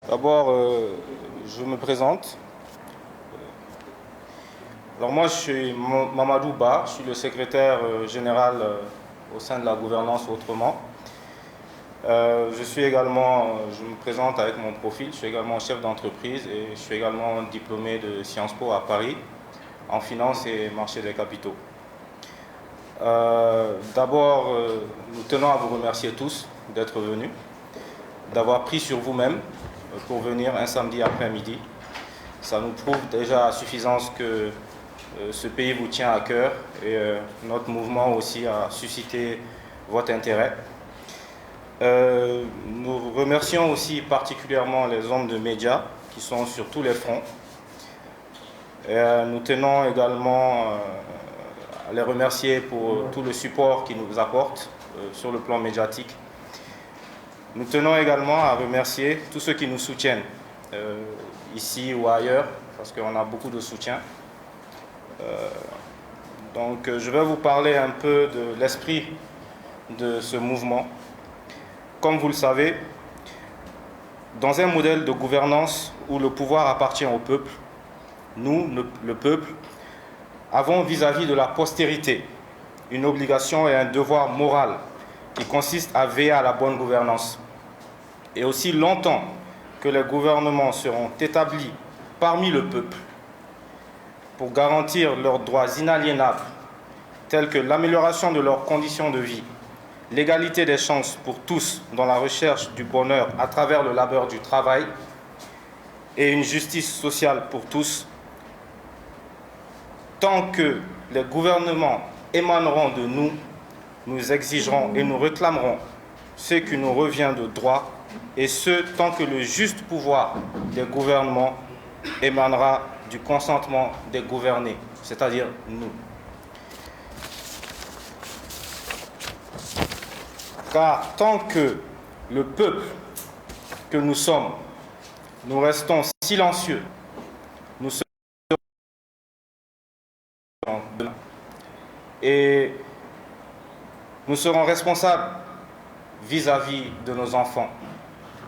D'abord, je me présente. Alors moi, je suis Mamadou Ba, je suis le secrétaire général au sein de la gouvernance autrement. Je me présente avec mon profil, je suis également chef d'entreprise et je suis également diplômé de Sciences Po à Paris en finance et marché des capitaux. D'abord, nous tenons à vous remercier tous d'être venus, d'avoir pris sur vous-même pour venir un samedi après-midi. Ça nous prouve déjà à suffisance que ce pays vous tient à cœur et notre mouvement aussi a suscité votre intérêt. Nous remercions aussi particulièrement les hommes de médias qui sont sur tous les fronts. Nous tenons également à les remercier pour tout le support qu'ils nous apportent sur le plan médiatique. Nous tenons également à remercier tous ceux qui nous soutiennent, ici ou ailleurs, parce qu'on a beaucoup de soutien. Donc je vais vous parler un peu de l'esprit de ce mouvement. Comme vous le savez, dans un modèle de gouvernance où le pouvoir appartient au peuple, nous, le peuple, avons vis-à-vis de la postérité une obligation et un devoir moral qui consiste à veiller à la bonne gouvernance. Et aussi longtemps que les gouvernements seront établis parmi le peuple pour garantir leurs droits inaliénables, tels que l'amélioration de leurs conditions de vie, l'égalité des chances pour tous dans la recherche du bonheur à travers le labeur du travail et une justice sociale pour tous, tant que les gouvernements émaneront de nous, nous exigerons et nous réclamerons ce qui nous revient de droit, et ce, tant que le juste pouvoir des gouvernements émanera du consentement des gouvernés, c'est-à-dire nous. Car tant que le peuple que nous sommes, nous restons silencieux, nous serons et nous serons responsables vis-à-vis de nos enfants.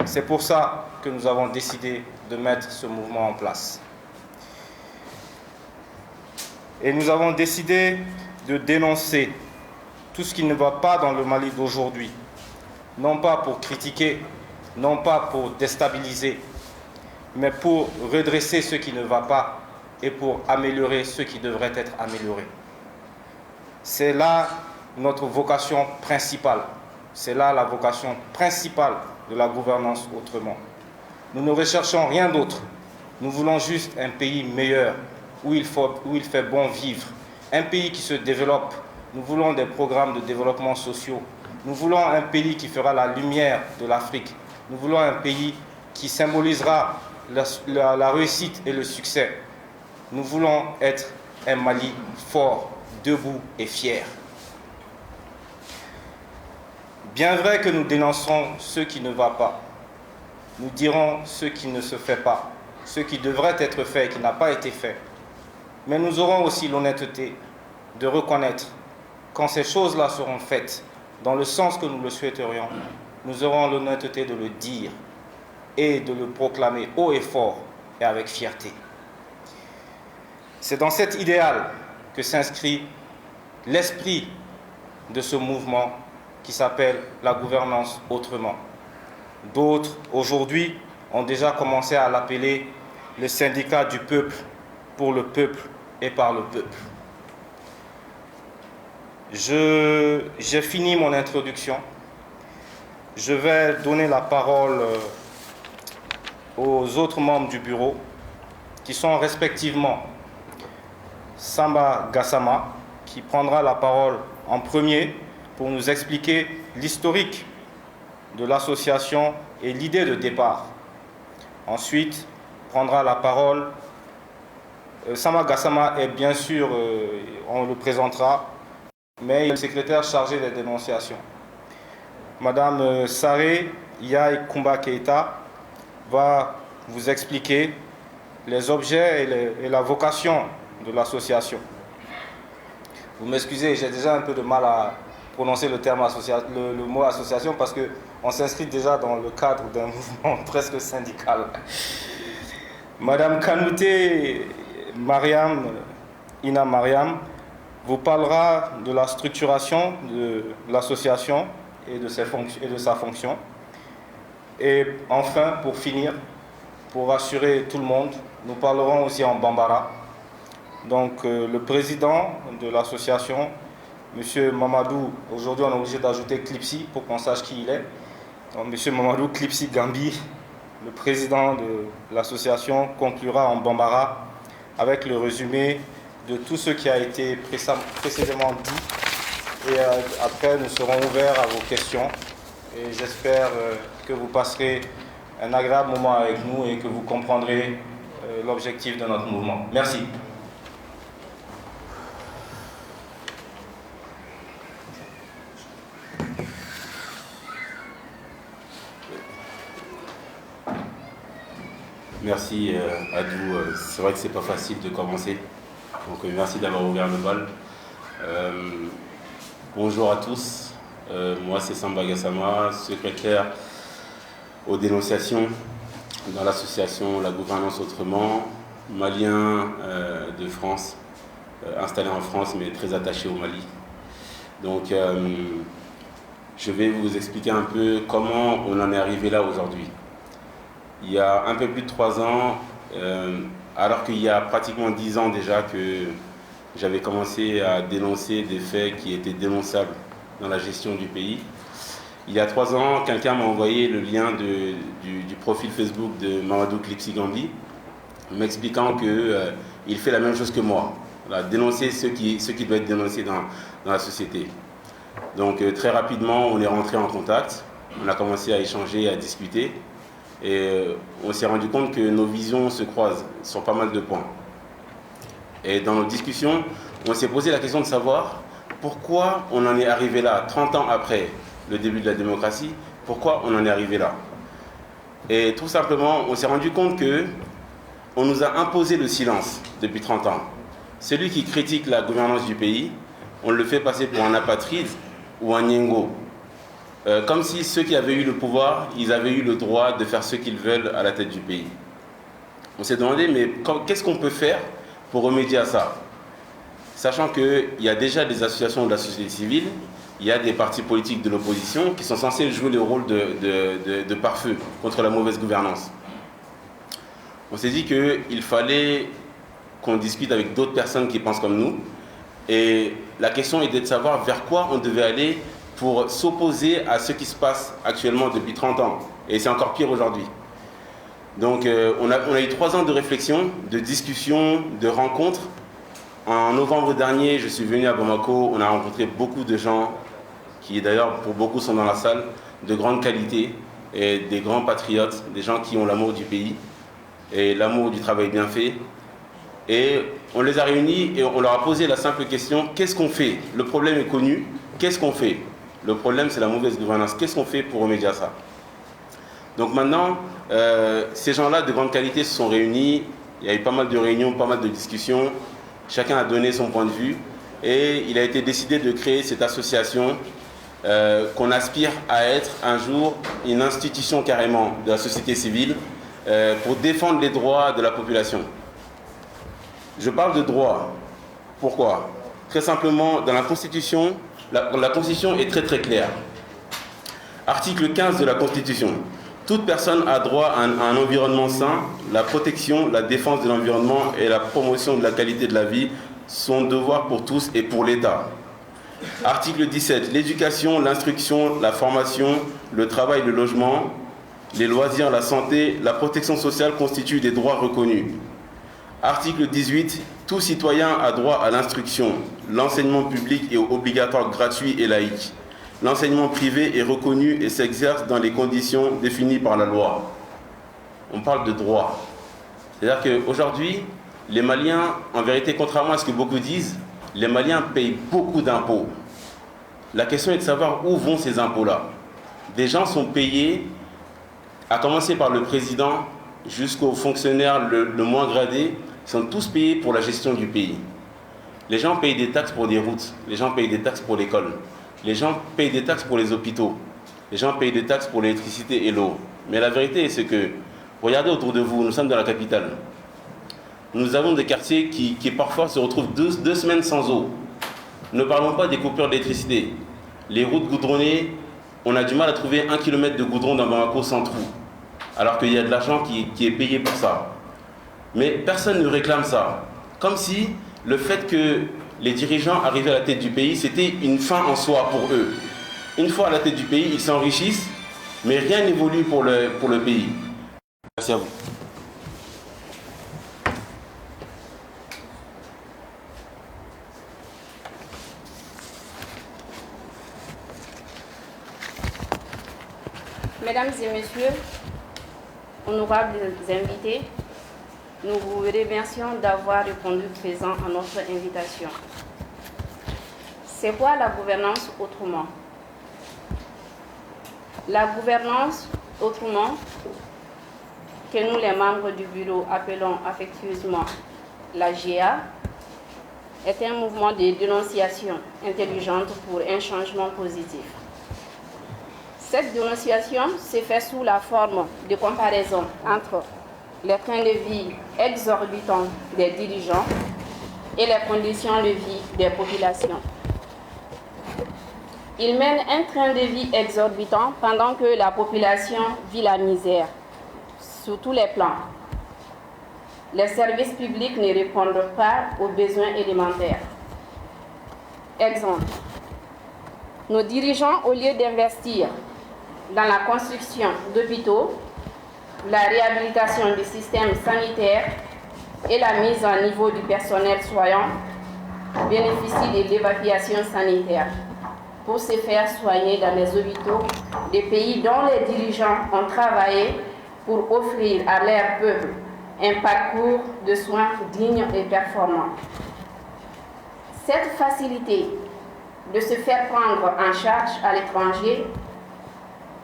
C'est pour ça que nous avons décidé de mettre ce mouvement en place. Et nous avons décidé de dénoncer tout ce qui ne va pas dans le Mali d'aujourd'hui, non pas pour critiquer, non pas pour déstabiliser, mais pour redresser ce qui ne va pas et pour améliorer ce qui devrait être amélioré. C'est là notre vocation principale. C'est là la vocation principale de la gouvernance autrement. Nous ne recherchons rien d'autre. Nous voulons juste un pays meilleur, où il fait bon vivre. Un pays qui se développe. Nous voulons des programmes de développement sociaux. Nous voulons un pays qui fera la lumière de l'Afrique. Nous voulons un pays qui symbolisera la réussite et le succès. Nous voulons être un Mali fort, debout et fier. Bien vrai que nous dénoncerons ce qui ne va pas. Nous dirons ce qui ne se fait pas, ce qui devrait être fait et qui n'a pas été fait. Mais nous aurons aussi l'honnêteté de reconnaître quand ces choses-là seront faites dans le sens que nous le souhaiterions, nous aurons l'honnêteté de le dire et de le proclamer haut et fort et avec fierté. C'est dans cet idéal que s'inscrit l'esprit de ce mouvement qui s'appelle la gouvernance autrement. D'autres, aujourd'hui, ont déjà commencé à l'appeler le syndicat du peuple, pour le peuple et par le peuple. J'ai fini mon introduction. Je vais donner la parole aux autres membres du bureau, qui sont respectivement Samba Gassama, qui prendra la parole en premier pour nous expliquer l'historique de l'association et l'idée de départ. Ensuite, prendra la parole Samba Gassama est bien sûr, on le présentera, mais il est le secrétaire chargé des dénonciations. Madame Saré Yaye Kumba Keita va vous expliquer les objets et la vocation de l'association. Vous m'excusez, j'ai déjà un peu de mal à prononcer le mot association parce qu'on s'inscrit déjà dans le cadre d'un mouvement presque syndical. Madame Kanouté Ina Mariam, vous parlera de la structuration de l'association et de sa fonction. Et enfin, pour finir, pour rassurer tout le monde, nous parlerons aussi en bambara. Donc le président de l'association, M. Mamadou, aujourd'hui on est obligé d'ajouter Klipsi pour qu'on sache qui il est. Donc M. Mamadou Klipsi Gambi, le président de l'association, conclura en bambara avec le résumé de tout ce qui a été précédemment dit. Et après, nous serons ouverts à vos questions. Et j'espère que vous passerez un agréable moment avec nous et que vous comprendrez l'objectif de notre mouvement. Merci. Merci Adou, c'est vrai que c'est pas facile de commencer, donc merci d'avoir ouvert le bal. Bonjour à tous, moi c'est Samba Gassama, secrétaire aux dénonciations dans l'association La Gouvernance Autrement, malien de France, installé en France mais très attaché au Mali. Donc je vais vous expliquer un peu comment on en est arrivé là aujourd'hui. Il y a un peu plus de 3 ans, alors qu'il y a pratiquement 10 ans déjà que j'avais commencé à dénoncer des faits qui étaient dénonçables dans la gestion du pays. Il y a 3 ans, quelqu'un m'a envoyé le lien du profil Facebook de Mamadou Klipsi Gambi, m'expliquant qu'il fait la même chose que moi, voilà, dénoncer ce qui doit être dénoncé dans la société. Donc très rapidement, on est rentré en contact, on a commencé à échanger, à discuter. Et on s'est rendu compte que nos visions se croisent sur pas mal de points. Et dans nos discussions, on s'est posé la question de savoir pourquoi on en est arrivé là, 30 ans après le début de la démocratie, pourquoi on en est arrivé là. Et tout simplement, on s'est rendu compte qu'on nous a imposé le silence depuis 30 ans. Celui qui critique la gouvernance du pays, on le fait passer pour un apatride ou un Nyengo. Comme si ceux qui avaient eu le pouvoir, ils avaient eu le droit de faire ce qu'ils veulent à la tête du pays. On s'est demandé, mais qu'est-ce qu'on peut faire pour remédier à ça? Sachant qu'il y a déjà des associations de la société civile, il y a des partis politiques de l'opposition qui sont censés jouer le rôle de pare-feu contre la mauvaise gouvernance. On s'est dit qu'il fallait qu'on discute avec d'autres personnes qui pensent comme nous. Et la question était de savoir vers quoi on devait aller pour s'opposer à ce qui se passe actuellement depuis 30 ans. Et c'est encore pire aujourd'hui. Donc on a eu 3 ans de réflexion, de discussion, de rencontres. En novembre dernier, je suis venu à Bamako, on a rencontré beaucoup de gens qui d'ailleurs pour beaucoup sont dans la salle, de grande qualité et des grands patriotes, des gens qui ont l'amour du pays et l'amour du travail bien fait. Et on les a réunis et on leur a posé la simple question, qu'est-ce qu'on fait? Le problème est connu, qu'est-ce qu'on fait? Le problème, c'est la mauvaise gouvernance. Qu'est-ce qu'on fait pour remédier à ça? Donc maintenant, ces gens-là de grande qualité se sont réunis. Il y a eu pas mal de réunions, pas mal de discussions. Chacun a donné son point de vue. Et il a été décidé de créer cette association qu'on aspire à être un jour une institution carrément de la société civile pour défendre les droits de la population. Je parle de droits. Pourquoi? Très simplement, dans la Constitution, la Constitution est très très claire. Article 15 de la Constitution. Toute personne a droit à un environnement sain, la protection, la défense de l'environnement et la promotion de la qualité de la vie sont devoirs pour tous et pour l'État. Article 17. L'éducation, l'instruction, la formation, le travail, le logement, les loisirs, la santé, la protection sociale constituent des droits reconnus. Article 18. Tout citoyen a droit à l'instruction. L'enseignement public est obligatoire, gratuit et laïque. L'enseignement privé est reconnu et s'exerce dans les conditions définies par la loi. On parle de droit. C'est-à-dire qu'aujourd'hui, les Maliens, en vérité, contrairement à ce que beaucoup disent, les Maliens payent beaucoup d'impôts. La question est de savoir où vont ces impôts-là. Des gens sont payés, à commencer par le président jusqu'aux fonctionnaires le moins gradés, sont tous payés pour la gestion du pays. Les gens payent des taxes pour des routes, les gens payent des taxes pour l'école. les gens payent des taxes pour les hôpitaux, les gens payent des taxes pour l'électricité et l'eau. Mais la vérité, c'est que, regardez autour de vous, nous sommes dans la capitale. Nous avons des quartiers qui parfois se retrouvent deux semaines sans eau. Ne parlons pas des coupures d'électricité. Les routes goudronnées, on a du mal à trouver 1 kilomètre de goudron dans Bamako sans trou, alors qu'il y a de l'argent qui est payé pour ça. Mais personne ne réclame ça. Comme si le fait que les dirigeants arrivaient à la tête du pays, c'était une fin en soi pour eux. Une fois à la tête du pays, ils s'enrichissent, mais rien n'évolue pour le pays. Merci à vous. Mesdames et messieurs, honorables invités, nous vous remercions d'avoir répondu présent à notre invitation. C'est quoi la gouvernance autrement? La gouvernance autrement, que nous les membres du bureau appelons affectueusement la GA, est un mouvement de dénonciation intelligente pour un changement positif. Cette dénonciation se fait sous la forme de comparaison entre les trains de vie exorbitants des dirigeants et les conditions de vie des populations. Ils mènent un train de vie exorbitant pendant que la population vit la misère sur tous les plans. Les services publics ne répondent pas aux besoins élémentaires. Exemple, nos dirigeants, au lieu d'investir dans la construction d'hôpitaux, la réhabilitation du système sanitaire et la mise en niveau du personnel soignant, bénéficient de l'évacuation sanitaire pour se faire soigner dans les hôpitaux des pays dont les dirigeants ont travaillé pour offrir à leur peuple un parcours de soins digne et performant. Cette facilité de se faire prendre en charge à l'étranger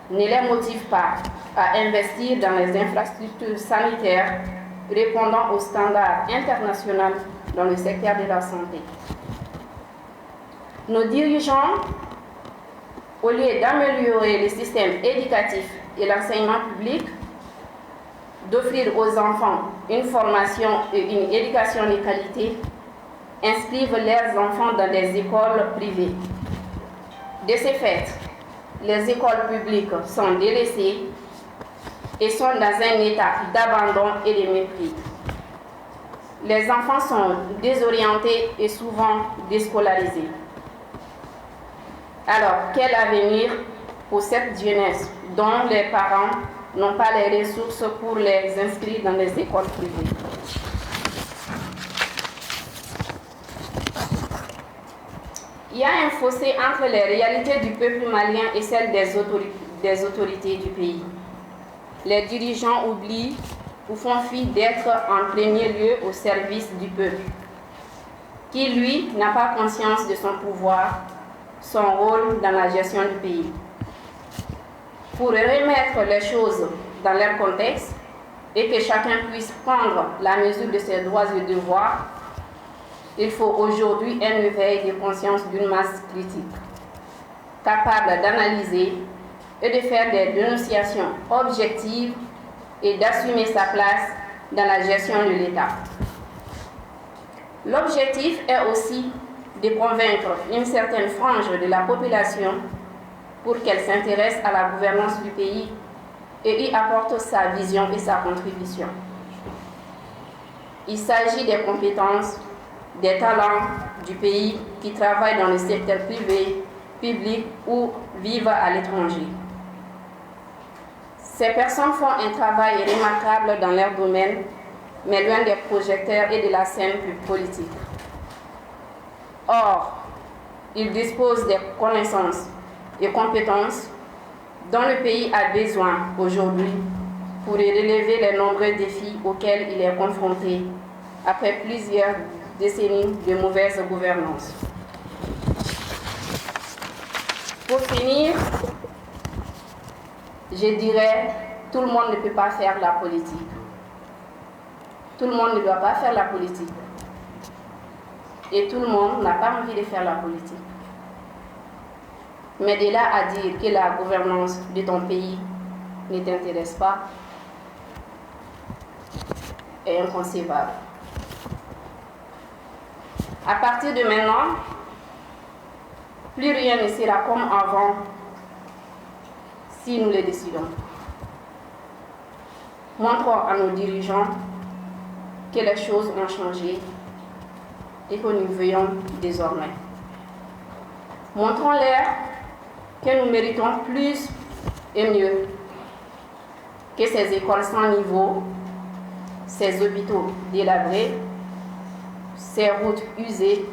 ne les motive pas à investir dans les infrastructures sanitaires répondant aux standards internationaux dans le secteur de la santé. Nos dirigeants, au lieu d'améliorer le système éducatif et l'enseignement public, d'offrir aux enfants une formation et une éducation de qualité, inscrivent leurs enfants dans des écoles privées. De ce fait, les écoles publiques sont délaissées et sont dans un état d'abandon et de mépris. Les enfants sont désorientés et souvent déscolarisés. Alors, quel avenir pour cette jeunesse dont les parents n'ont pas les ressources pour les inscrire dans les écoles privées? Il y a un fossé entre les réalités du peuple malien et celles des autorités du pays. Les dirigeants oublient ou font fi d'être en premier lieu au service du peuple, qui lui n'a pas conscience de son pouvoir, son rôle dans la gestion du pays. Pour remettre les choses dans leur contexte et que chacun puisse prendre la mesure de ses droits et devoirs, il faut aujourd'hui un éveil de conscience d'une masse critique, capable d'analyser et de faire des dénonciations objectives et d'assumer sa place dans la gestion de l'État. L'objectif est aussi de convaincre une certaine frange de la population pour qu'elle s'intéresse à la gouvernance du pays et y apporte sa vision et sa contribution. Il s'agit des compétences, des talents du pays qui travaillent dans le secteur privé, public ou vivent à l'étranger. Ces personnes font un travail remarquable dans leur domaine, mais loin des projecteurs et de la scène politique. Or, ils disposent des connaissances et compétences dont le pays a besoin aujourd'hui pour relever les nombreux défis auxquels il est confronté après plusieurs décennies de mauvaise gouvernance. Pour finir, je dirais, tout le monde ne peut pas faire la politique. Tout le monde ne doit pas faire la politique. Et tout le monde n'a pas envie de faire la politique. Mais de là à dire que la gouvernance de ton pays ne t'intéresse pas est inconcevable. À partir de maintenant, plus rien ne sera comme avant si nous le décidons. Montrons à nos dirigeants que les choses ont changé et que nous veillons désormais. Montrons-leur que nous méritons plus et mieux que ces écoles sans niveau, ces hôpitaux délabrés, ces routes usées,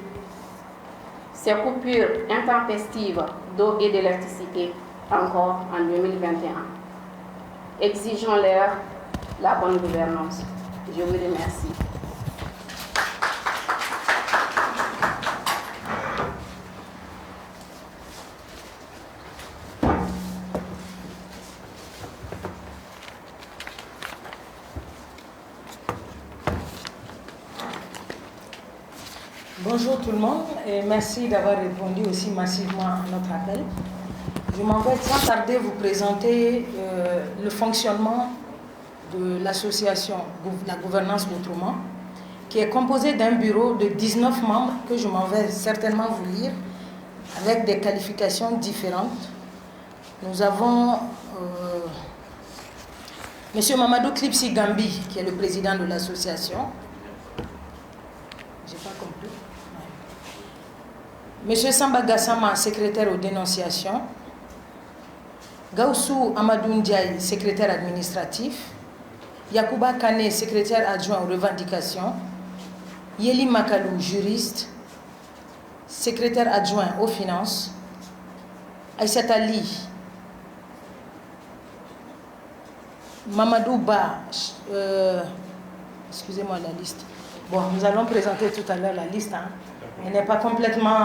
ces coupures intempestives d'eau et d'électricité encore en 2021. Exigeons-leur la bonne gouvernance. Je vous remercie. Bonjour tout le monde et merci d'avoir répondu aussi massivement à notre appel. Je m'en vais sans tarder vous présenter le fonctionnement de l'association La Gouvernance Autrement, qui est composée d'un bureau de 19 membres que je m'en vais certainement vous lire avec des qualifications différentes. Nous avons M. Mamadou Klipsi Gambi, qui est le président de l'association. J'ai pas compris. Monsieur Samba Gassama, secrétaire aux dénonciations. Gaussou Amadou Ndiaye, secrétaire administratif. Yakouba Kane, secrétaire adjoint aux revendications. Yeli Makalou, juriste. Secrétaire adjoint aux finances. Aïssata Ali. Mamadou Ba, excusez-moi la liste. Bon, nous allons présenter tout à l'heure la liste. Hein. Elle n'est pas complètement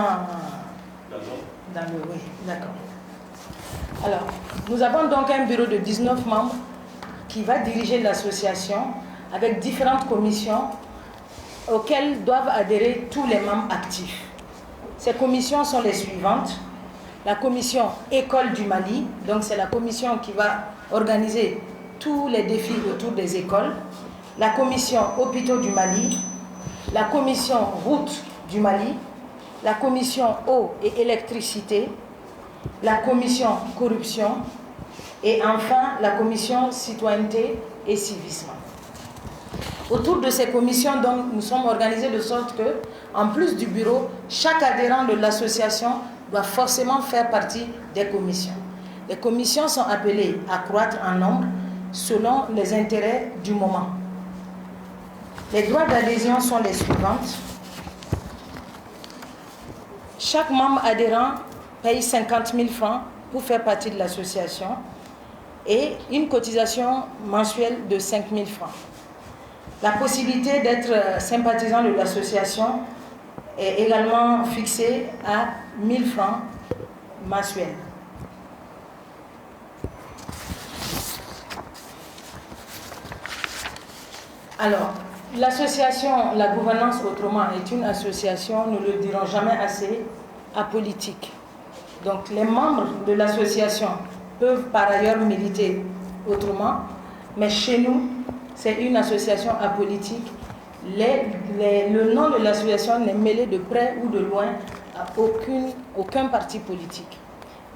dans le... Oui, d'accord. Alors, nous avons donc un bureau de 19 membres qui va diriger l'association avec différentes commissions auxquelles doivent adhérer tous les membres actifs. Ces commissions sont les suivantes. La commission École du Mali, donc c'est la commission qui va organiser tous les défis autour des écoles. La commission Hôpitaux du Mali, la commission Route du Mali, la commission Eau et Électricité, la commission Corruption et enfin la commission Citoyenneté et Civisme. Autour de ces commissions, donc, nous sommes organisés de sorte que, en plus du bureau, chaque adhérent de l'association doit forcément faire partie des commissions. Les commissions sont appelées à croître en nombre selon les intérêts du moment. Les droits d'adhésion sont les suivantes. Chaque membre adhérent paye 50 000 francs pour faire partie de l'association et une cotisation mensuelle de 5 000 francs. La possibilité d'être sympathisant de l'association est également fixée à 1 000 francs mensuels. Alors, l'association La Gouvernance Autrement est une association, nous ne le dirons jamais assez, apolitique. Donc les membres de l'association peuvent par ailleurs militer autrement, mais chez nous, c'est une association apolitique. Le nom de l'association n'est mêlé de près ou de loin à aucun parti politique.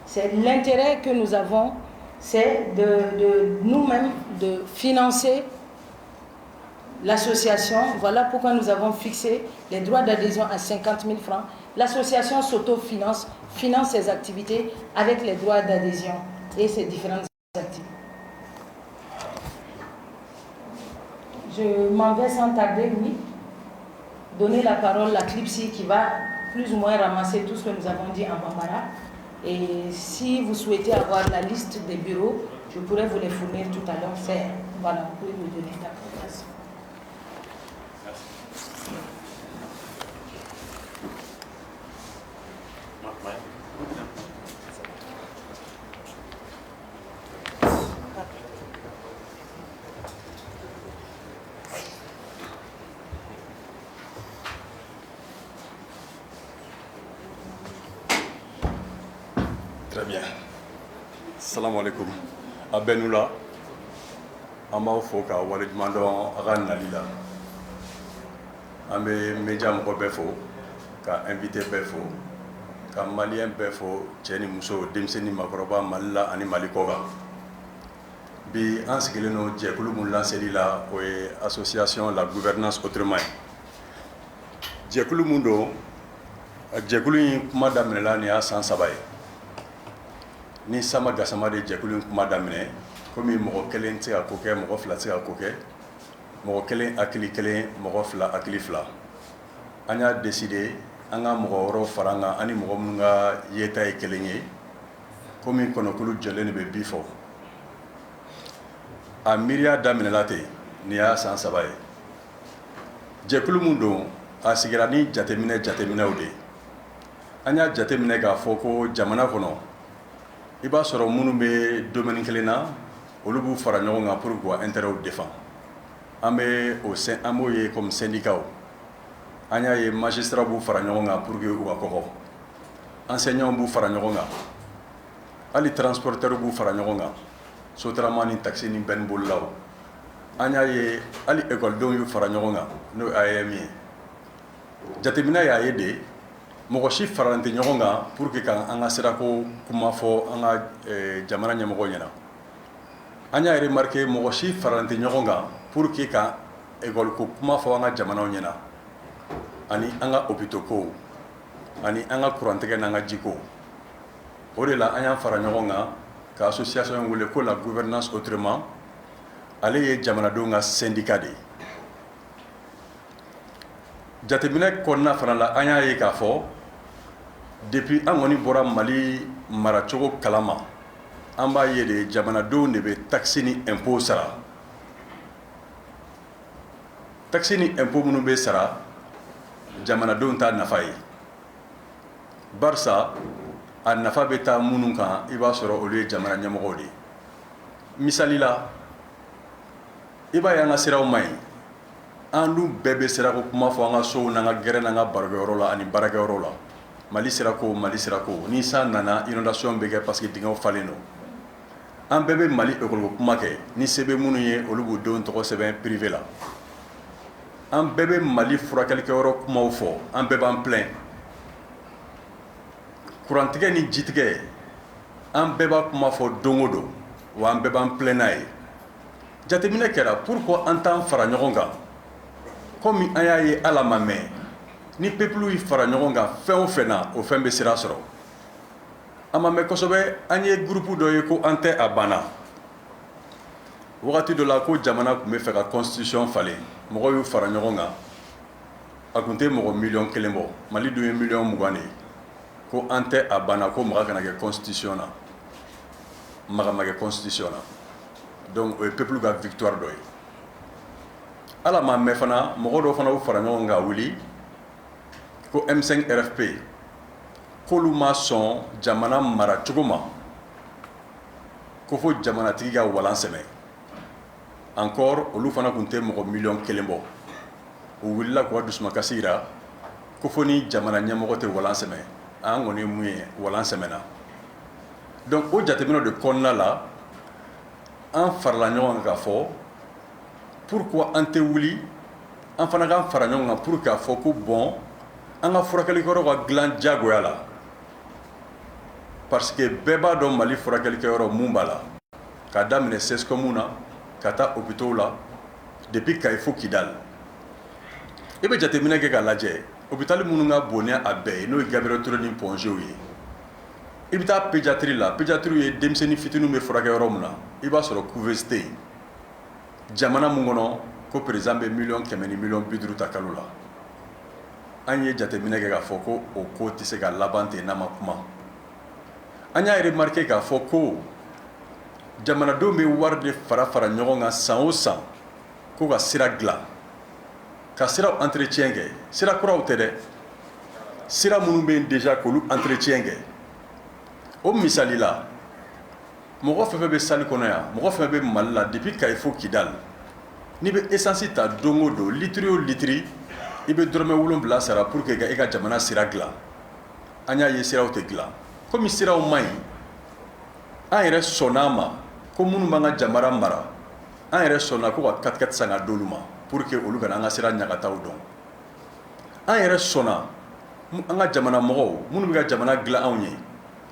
C'est l'intérêt que nous avons, c'est de nous-mêmes de financer l'association. Voilà pourquoi nous avons fixé les droits d'adhésion à 50 000 francs. L'association s'autofinance, finance ses activités avec les droits d'adhésion et ses différentes activités. Je m'en vais sans tarder, oui, donner la parole à Klipsi qui va plus ou moins ramasser tout ce que nous avons dit en Bambara. Et si vous souhaitez avoir la liste des bureaux, je pourrais vous les fournir tout à l'heure. Voilà, vous pouvez me donner. D'accord. Merci. Très bien. Salam alaikum. A bɛɛ n'u la, an b'aw fo ka waleɲuman dɔn a ka nali la. An bɛ média mɔgɔ bɛɛ fo, ka invité bɛɛ fo, ka malien bɛɛ fo, cɛ ni muso, denmisɛnnin ni maakɔrɔba, Mali la ani Mali kɔ kan. Bi an sigilen don jɛkulu mun lanceli la, o ye association La Gouvernance Autrement ye. Jɛkulu mun don, jɛkulu in kuma daminɛla nin y'a san 3 ye. Ni Sanba Gassama de jɛkulu in kuma daminɛ, komi mɔgɔ kelen tɛ se ka ko kɛ, mɔgɔ fila tɛ se ka ko kɛ, mɔgɔ kelen hakili kelen, mɔgɔ fila hakili fila. An y'a décidé an ka mɔgɔ wɛrɛw fara an kan, ani mɔgɔ minnu ka yeta ye kelen ye, komi kɔnɔkulu jɔlen de bɛ bi fɔ. A miiriya daminɛla ten, nin y'a san 3 ye. Jɛkulu mun don, a sigira ni jateminɛw de. An y'a jateminɛ k'a fɔ ko jamana kɔnɔ, i b'a sɔrɔ minnu bɛ domaine kelen na, olu b'u fara ɲɔgɔn kan pour que k'u intérêt défend. An b'o ye comme syndicat. An y'a ye magistrat b'u fara ɲɔgɔn kan pour que u ka kɔkɔ. Enseignants b'u fara ɲɔgɔn kan. Hali transporteurs b'u fara ɲɔgɔn kan. Sotarama ni taxi ni bɛn bolilaw. An y'a ye hali écoledenw y'u fara ɲɔgɔn kan n'o ye AEM ye. Jateminɛ y'a ye de, mɔgɔ si faralen tɛ ɲɔgɔn kan pour que ka an ka sirako kuma fɔ an ka jamana ɲɛmɔgɔw ɲɛna. An y'a remarqué mɔgɔ si faralen tɛ ɲɔgɔn kan pour que ka école ko kuma fɔ an ka jamanaw ɲɛna, ani an ka hôpitaux ko, ani an ka courant-tigɛ n'an ka jiko. O de la an y'an fara ɲɔgɔn kan ka association in wele ko La Gouvernance Autrement. Ale ye jamanadenw ka syndicat de ye. Jateminɛ kɔnɔna fana la an y'a ye k'a fɔ depuis an kɔni bɔra Mali maracogo kalama, an b'a ye de jamanadenw de bɛ taxe ni impôt sara. Taxe ni impôt minnu bɛ sara, jamanadenw t'a nafa ye. Barisa a nafa bɛ taa minnu kan, i b'a sɔrɔ olu ye jamana ɲɛmɔgɔw de ye. Misali la, i b'a ye an ka siraw man ɲi. An dun bɛɛ bɛ sirako kuma fɔ an ka sow n'an ka gɛrɛn n'an ka barokɛyɔrɔ la ani baarakɛyɔrɔ la. Mali sirako, ni san nana inondation bɛ kɛ parce que dingɛw falen don. An bɛɛ bɛ Mali école kuma kɛ, ni se bɛ minnu ye olu b'u denw tɔgɔ sɛbɛn privé la. An bɛɛ bɛ Mali furakɛlikɛyɔrɔ kumaw fɔ, an bɛɛ b'an plaint. Courant-tigɛ ni jitigɛ, an bɛɛ b'a kuma fɔ don o don, wa an bɛɛ b'an plaint n'a ye. Jateminɛ kɛra pourquoi an t'an fara ɲɔgɔn kan? Comme an y'a ye Ala ma mɛn, ni peuple yi fara ɲɔgɔn kan fɛn o fɛn na, o fɛn bɛ sira sɔrɔ. A ma mɛn kosɛbɛ, an ye groupe dɔ ye ko an tɛ a banna. Wagati dɔ la ko jamana tun bɛ fɛ ka constitution falen, mɔgɔw y'u fara ɲɔgɔn kan. A tun tɛ mɔgɔ 1,000,000 bɔ, Mali dun ye 1,000,000 de ye. Ko an tɛ a banna, ko maga kana kɛ constitution na. Maga ma kɛ constitution na. Donc o ye peuple ka victoire dɔ ye. Ala ma mɛn fana, mɔgɔ dɔw fana y'u fara ɲɔgɔn kan wuli ko M5 RFP, k'olu ma sɔn jamana mara cogo ma, ko fo jamanatigi ka walan sɛmɛ. Encore olu fana tun tɛ mɔgɔ 1,000,000 bɔ. U wulila k'u ka dusumakasi jira ko fo ni jamana ɲɛmɔgɔ tɛ walan sɛmɛ. An kɔni ye mun ye, walan sɛmɛna. Donc o jateminɛw de kɔnɔna la, an farala ɲɔgɔn kan k'a fɔ pourquoi an tɛ wuli, an fana k'an fara ɲɔgɔn kan pour k'a fɔ ko bon, an ka furakɛlikɛyɔrɔ ka dilan diyagoya la. Parce que bɛɛ b'a dɔn Mali furakɛlikɛyɔrɔ mun b'a la. K'a daminɛ CSCOM na, ka taa hôpitaux la, depuis Kayi fo Kidal. I bɛ jateminɛ kɛ k'a lajɛ, hôpital minnu ka bon ni a bɛɛ ye, n'o ye Gabriel Touré ni Pongeau ye. I bɛ taa pédiatrie la, pédiatrie ye denmisɛnnin fitininw bɛ furakɛ yɔrɔ min na, i b'a sɔrɔ couveuse tɛ yen. Jamana mun kɔnɔ ko président bɛ 1,100,000 ni 1,50,000 ta kalo la. An ye jateminɛ kɛ k'a fɔ ko o ko tɛ se ka laban ten n'a ma kuma. An y'a remarqué k'a fɔ ko jamanadenw bɛ wari de fara ɲɔgɔn kan san o san ko ka sira dilan, ka siraw entretien kɛ. Sira kuraw tɛ dɛ, sira minnu bɛ yen déjà k'olu entretien kɛ. O misali la, mɔgɔ fɛn fɛn bɛ salle kɔnɔ yan, mɔgɔ fɛn fɛn bɛ Mali la depuis Kayi fo Kidal, n'i bɛ essence ta don o don litre o litre, i bɛ dɔrɔmɛ 7 sara pour que i ka jamana sira dilan. An y'a ye siraw tɛ dilan. Comme siraw man ɲi, an yɛrɛ sɔnna ma ko minnu b'an ka jamana mara an yɛrɛ sɔnna ko ka 4x4 san ka d'olu ma pour que olu kana an ka sira ɲagataw dɔn an yɛrɛ sɔnna an ka jamana mɔgɔw minnu bɛ ka jamana dilan anw ye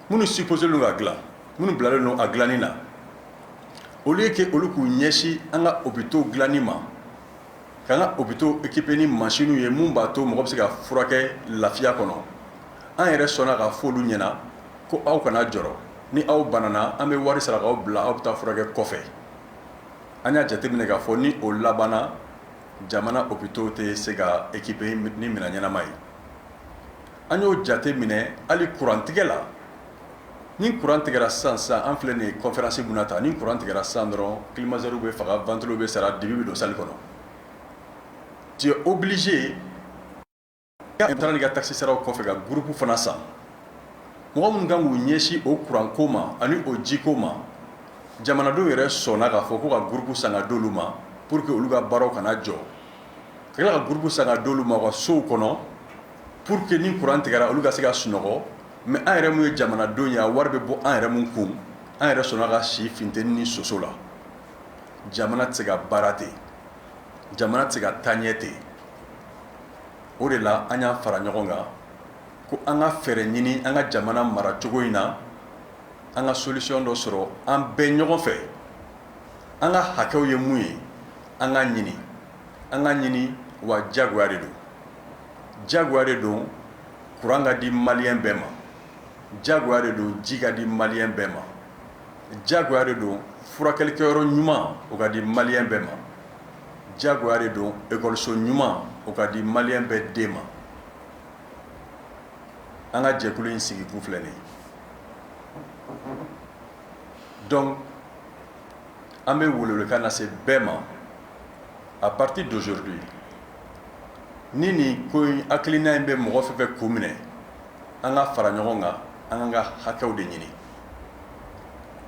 minnu supposé don ka dilan minnu bilalen don a dilanni na au lieu que olu k'u ɲɛsin an ka hôpitaux dilanni ma k'an ka hôpitaux équipés ni machines ye mun b'a to mɔgɔ bɛ se ka furakɛ lafiya kɔnɔ an yɛrɛ sɔnna k'a fɔ olu ɲɛna ko aw kana jɔrɔ ni aw banana an bɛ wari sara k'aw bila aw bɛ taa furakɛ kɔfɛ an y'a jateminɛ k'a fɔ ni o labanna jamana hôpitaux tɛ se ka équiper ni minɛn ɲɛnama ye an y'o jateminɛ hali kurantigɛ la ni kuran tigɛra sisan an filɛ nin ye conférence mun na tan ni kuran tigɛra sisan dɔrɔn climatiseur bɛ faga ventilo bɛ sara dibi bɛ don salle kɔnɔ tu es obligé ka taara n'i ka taxi saraw kɔfɛ ka groupe fana san mɔgɔ minnu kan k'u ɲɛsin o kuranko ma ani o jiko ma jamanadenw yɛrɛ sɔnna k'a fɔ ko ka groupe san ka d'olu ma pour que olu ka baaraw kana jɔ ka tila ka groupe san ka d'olu ma u ka sow kɔnɔ pour que ni kuran tigɛra olu ka se ka sunɔgɔ mais an yɛrɛ mun ye jamanadenw ye a wari bɛ bɔ an yɛrɛ mun kun an yɛrɛ sɔnna ka si funteni ni soso la jamana tɛ se ka baara ten jamana tɛ se ka taa ɲɛ ten o de la an y'a fara ɲɔgɔn kan ko an ka fɛɛrɛ ɲini an ka jamana mara cogo in na an ka solution dɔ sɔrɔ an bɛɛ ɲɔgɔn fɛ an ka hakɛw ye mun ye an ka ɲini wa jagoya de don jagoya de don kuran ka di maliyɛn bɛɛ ma jagoya de don ji ka di maliyɛn bɛɛ ma jagoya de don furakɛlikɛyɔrɔ ɲuman o ka di maliyɛn bɛɛ ma jagoya de don ekɔliso ɲuman o ka di maliyɛn bɛɛ den ma an ka jɛkulu in sigi kun filɛ nin ye donc an bɛ welewelekan lase bɛɛ ma à partir d'aujourd'hui ni nin ko in hakilina in bɛ mɔgɔ fɛn fɛn kun minɛ an ka fara ɲɔgɔn kan an ka hakɛw de ɲini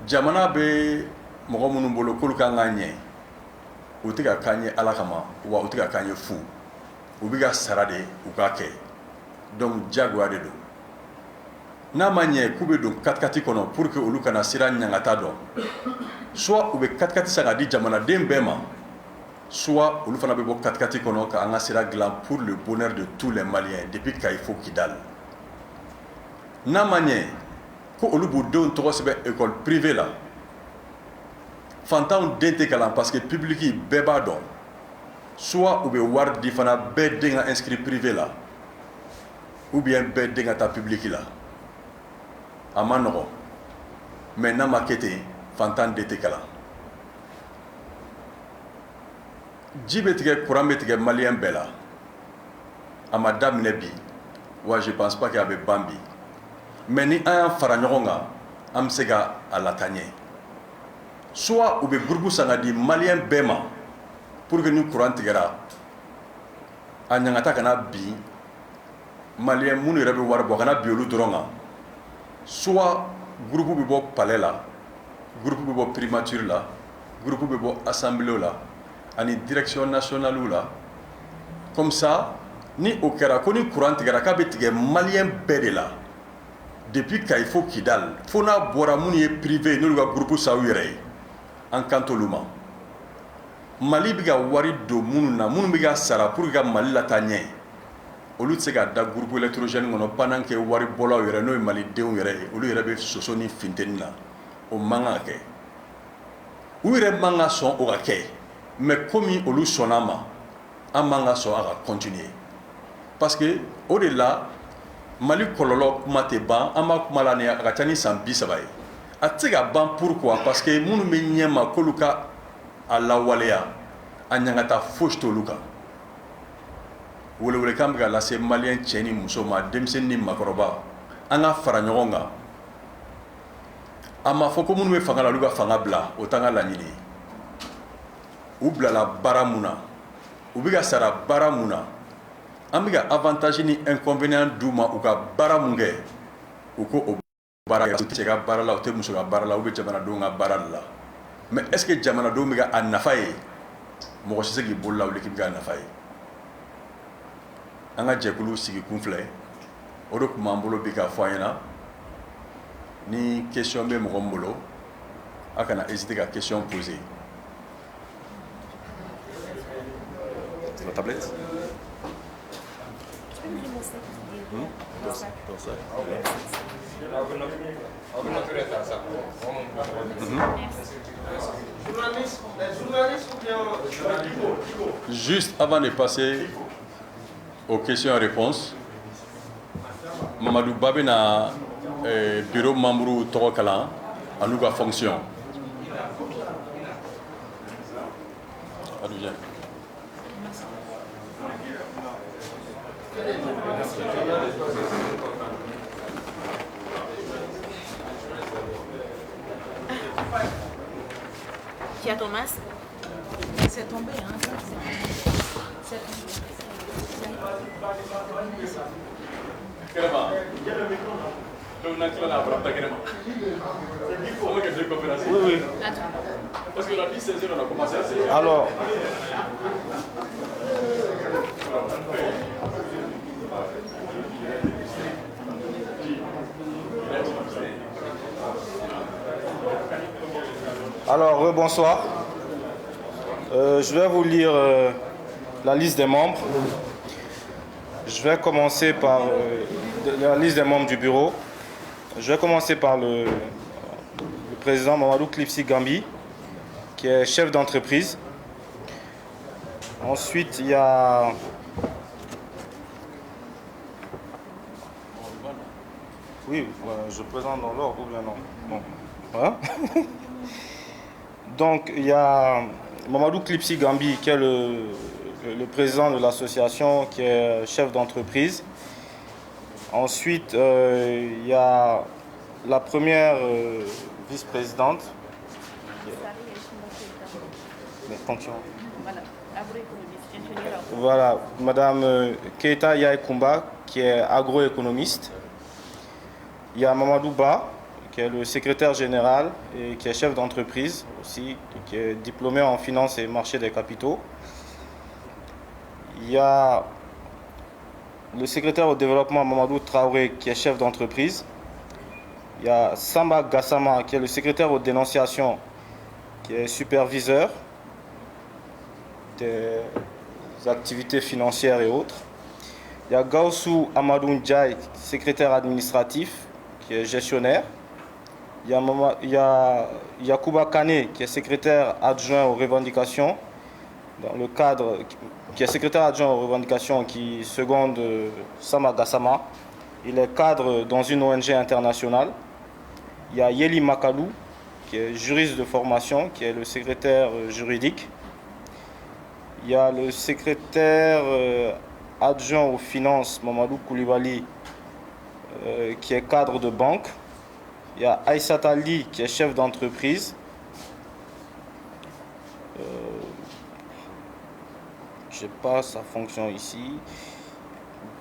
jamana bɛ mɔgɔ minnu bolo k'olu kan ka ɲɛ u tɛ ka k'an ye ala kama wa u tɛ ka k'an ye fu u bɛ ka sara de u k'a kɛ donc jagoya de don n'a ma ɲɛ k'u bɛ don 4x4 kɔnɔ pour que olu kana sira ɲangata dɔn soit u bɛ 4x4 san ka di jamanaden bɛɛ ma soit olu fana bɛ bɔ 4x4 kɔnɔ ka an ka sira dilan pour le bonheur de tous les Maliens depuis Kayi fo Kidal n'a ma ɲɛ ko olu b'u denw tɔgɔ sɛbɛn école privée la fantanw den tɛ kalan parce que public bɛɛ b'a dɔn soit u bɛ wari di fana bɛɛ den ka inscrit privé la ou bien bɛɛ den ka taa public la a ma nɔgɔn mais n'a ma kɛ ten fantan den tɛ kalan ji bɛ tigɛ courant bɛ tigɛ maliyɛn bɛɛ la a ma daminɛ bi wa je pense pas que a bɛ ban bi mais ni an y'an fara ɲɔgɔn kan an bɛ se ka a lataa ɲɛ soit u bɛ groupe san ka di maliyɛn bɛɛ ma pour que ni courant tigɛra a ɲangata kana bin maliyɛn minnu yɛrɛ bɛ wari bɔ a kana bin olu dɔrɔn kan soit groupe bɛ bɔ palais la groupe bɛ bɔ primature la groupe bɛ bɔ assemblée la ani direction nationale la comme ça ni o kɛra ko ni courant tigɛra k'a bɛ tigɛ maliyɛn bɛɛ de la depuis Kayi fo Kidal fo n'a bɔra minnu ye privé n'olu ka groupe sa u yɛrɛ ye an kan t'olu ma Mali bɛ ka wari don minnu na minnu bɛ ka sara pour que ka Mali lataa ɲɛ olu tɛ se ka da groupe électrogène kɔnɔ pendant que wari bɔlaw yɛrɛ n'o ye malidenw yɛrɛ ye olu yɛrɛ bɛ soso ni funteni na o man kan ka kɛ u yɛrɛ man kan sɔn o ka kɛ mais komi olu sɔnna a ma an man kan sɔn a ka continuer parce que o de la Mali kɔlɔlɔ kuma tɛ ban an b'a kuma la nin a ka ca ni san 30 ye a tɛ se ka ban pourquoi parce que minnu bɛ ɲɛma k'olu ka a lawaleya a ɲangata fosi t'olu kan welewelekan bɛ ka lase maliyɛn cɛ ni muso ma denmisɛnnin ni makɔrɔba an ka fara ɲɔgɔn kan a ma fɔ ko minnu bɛ fanga la olu ka fanga bila o t'an ka laɲini ye u bilala baara mun na u bɛ ka sara baara mun na an bɛ ka avantage ni inconvénient d'u ma u ka baara mun kɛ u ko o baara kɛ u tɛ cɛ ka baara la u tɛ muso ka baara la u bɛ jamanadenw ka baara de la mais est ce que jamanadenw bɛ ka a nafa ye mɔgɔ si tɛ se k'i bolo lawuli k'i bɛ ka a nafa ye an ka jɛkulu sigi kun filɛ o de tun b'an bolo bi k'a fɔ an ɲɛna ni question bɛ mɔgɔ min bolo a kana hésiter ka question poser. La tablette? Juste avant de passer aux questions et réponses, Mamadou Babena, bureau membre Torokala, a nous fonction. Qui a ton masque? C'est tombé, hein? C'est Oui, oui. Parce que la liste, on a commencé à faire. Alors, bonsoir. Je vais vous lire la liste des membres. Je vais commencer par la liste des membres du bureau. Je vais commencer par le président Mamadou Klipsi Gambi, qui est chef d'entreprise. Ensuite, il y a oui, je présente dans l'ordre ou bien non. Bon. Voilà. Donc, il y a Mamadou Klipsi Gambi, qui est le président de l'association, qui est chef d'entreprise. Ensuite, il y a la première vice-présidente. Voilà, Madame Keita Yaekumba, qui est agroéconomiste. Il y a Mamadou Ba, qui est le secrétaire général et qui est chef d'entreprise aussi, qui est diplômé en finance et marché des capitaux. Il y a le secrétaire au développement Mamadou Traoré, qui est chef d'entreprise. Il y a Samba Gassama, qui est le secrétaire aux dénonciations, qui est superviseur des activités financières et autres. Il y a Gaussou Amadou Ndiaye, secrétaire administratif, qui est gestionnaire. Il y a Yacouba Kane, qui est secrétaire adjoint aux revendications, dans le cadre, qui est secrétaire adjoint aux revendications, qui seconde Sama Gassama. Il est cadre dans une ONG internationale. Il y a Yeli Makalou, qui est juriste de formation, qui est le secrétaire juridique. Il y a le secrétaire adjoint aux finances, Mamadou Koulibaly, qui est cadre de banque. Il y a Aïssata Ali, qui est chef d'entreprise. Je ne sais pas sa fonction ici.